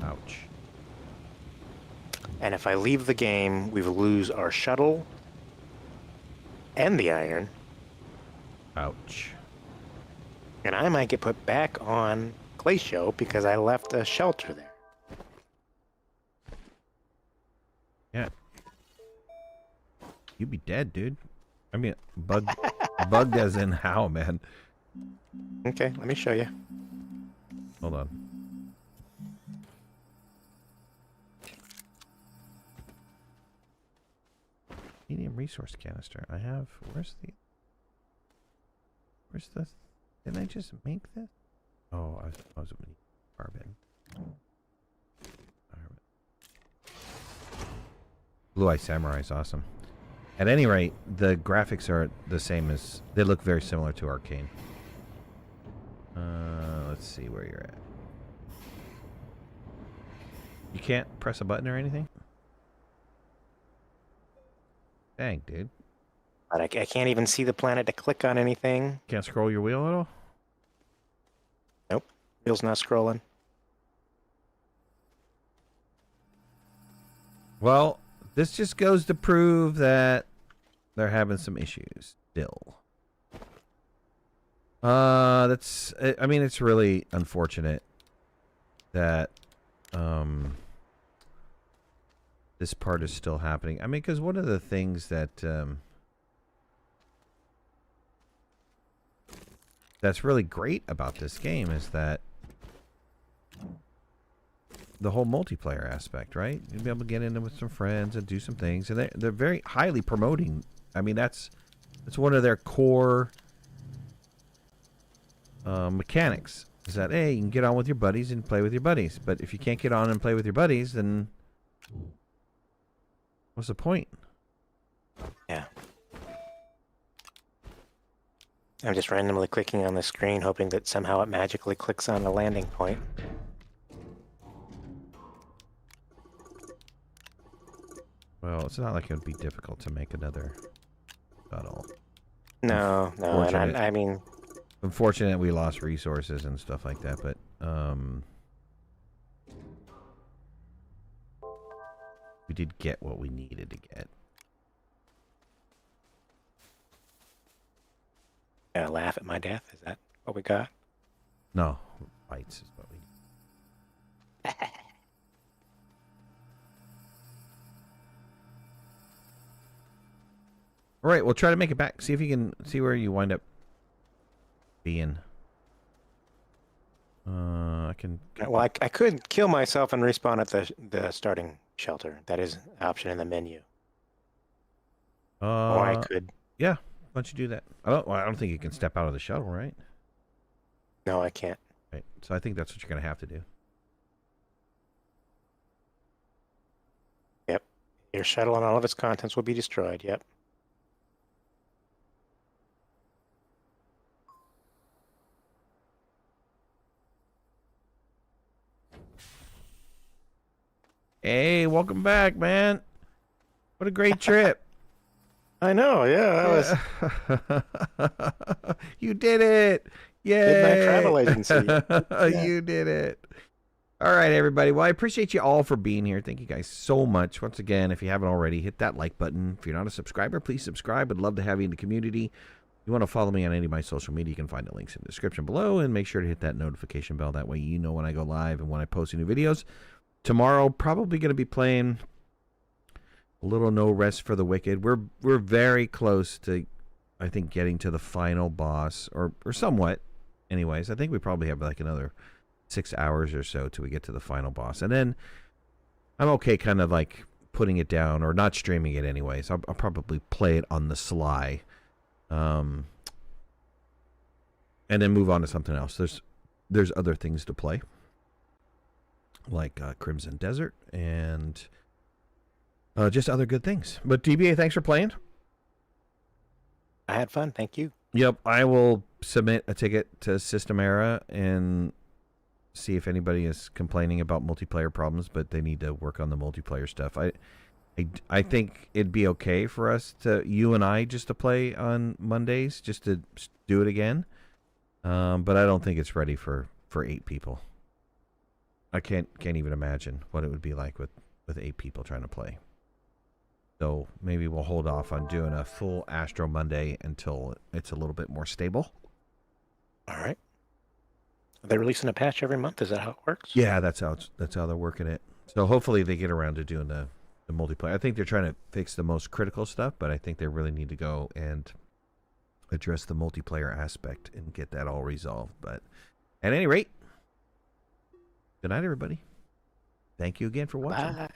Ouch. And if I leave the game, we will lose our shuttle and the iron. Ouch. And I might get put back on Glacio because I left a shelter there. Yeah. You'd be dead, dude. I mean, bugged as in how, man? Okay, let me show you. Hold on. Medium resource canister. I have. Where's the? Didn't I just make this? Oh, I was carbon. Blue Eye Samurai is awesome. At any rate, the graphics are the same as. They look very similar to Arcane. Let's see where you're at. You can't press a button or anything? Dang, dude. But I can't even see the planet to click on anything. Can't scroll your wheel at all? Nope. Wheel's not scrolling. Well, this just goes to prove that they're having some issues still. I mean, it's really unfortunate that this part is still happening. I mean, because one of the things that that's really great about this game is that the whole multiplayer aspect, right? You'll be able to get in with some friends and do some things, and they're very highly promoting. I mean, that's one of their core mechanics. Is that, hey, you can get on with your buddies and play with your buddies, but if you can't get on and play with your buddies, then what's the point? Yeah. I'm just randomly clicking on the screen, hoping that somehow it magically clicks on the landing point. Well, it's not like it would be difficult to make another shuttle. No, and I mean... Unfortunate we lost resources and stuff like that, but we did get what we needed to get. Gonna laugh at my death? Is that what we got? No, fights is what we need. All right, we'll try to make it back. See if you can see where you wind up being. I can. Well, I could kill myself and respawn at the starting shelter. That is an option in the menu. Or I could. Yeah, why don't you do that? I don't think you can step out of the shuttle, right? No, I can't. Right. So I think that's what you're going to have to do. Yep. Your shuttle and all of its contents will be destroyed. Yep. Hey, welcome back, man. What a great trip. I know, yeah. That was... You did it. Yay. Midnight Travel Agency. Yeah. You did it. All right, everybody. Well, I appreciate you all for being here. Thank you guys so much. Once again, if you haven't already, hit that like button. If you're not a subscriber, please subscribe. I'd love to have you in the community. If you want to follow me on any of my social media, you can find the links in the description below. And make sure to hit that notification bell. That way you know when I go live and when I post new videos. Tomorrow, probably going to be playing a little No Rest for the Wicked. We're very close to, I think, getting to the final boss. Or somewhat. Anyways, I think we probably have like another 6 hours or so till we get to the final boss, and then I'm okay kind of like putting it down or not streaming it anyways. I'll probably play it on the sly, and then move on to something else. There's other things to play, like Crimson Desert and just other good things. But DBA, thanks for playing. I had fun. Thank you. Yep, I will submit a ticket to System Era and see if anybody is complaining about multiplayer problems, but they need to work on the multiplayer stuff. I think it'd be okay for us to, you and I, just to play on Mondays, just to do it again. But I don't think it's ready for 8 people. I can't even imagine what it would be like with 8 people trying to play. So maybe we'll hold off on doing a full Astro Monday until it's a little bit more stable. All right. Are they releasing a patch every month? Is that how it works? Yeah, that's how they're working it. So hopefully they get around to doing the multiplayer. I think they're trying to fix the most critical stuff, but I think they really need to go and address the multiplayer aspect and get that all resolved. But at any rate, good night, everybody. Thank you again for watching. Bye.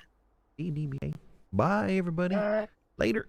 DBA. Bye, everybody. Bye. Later.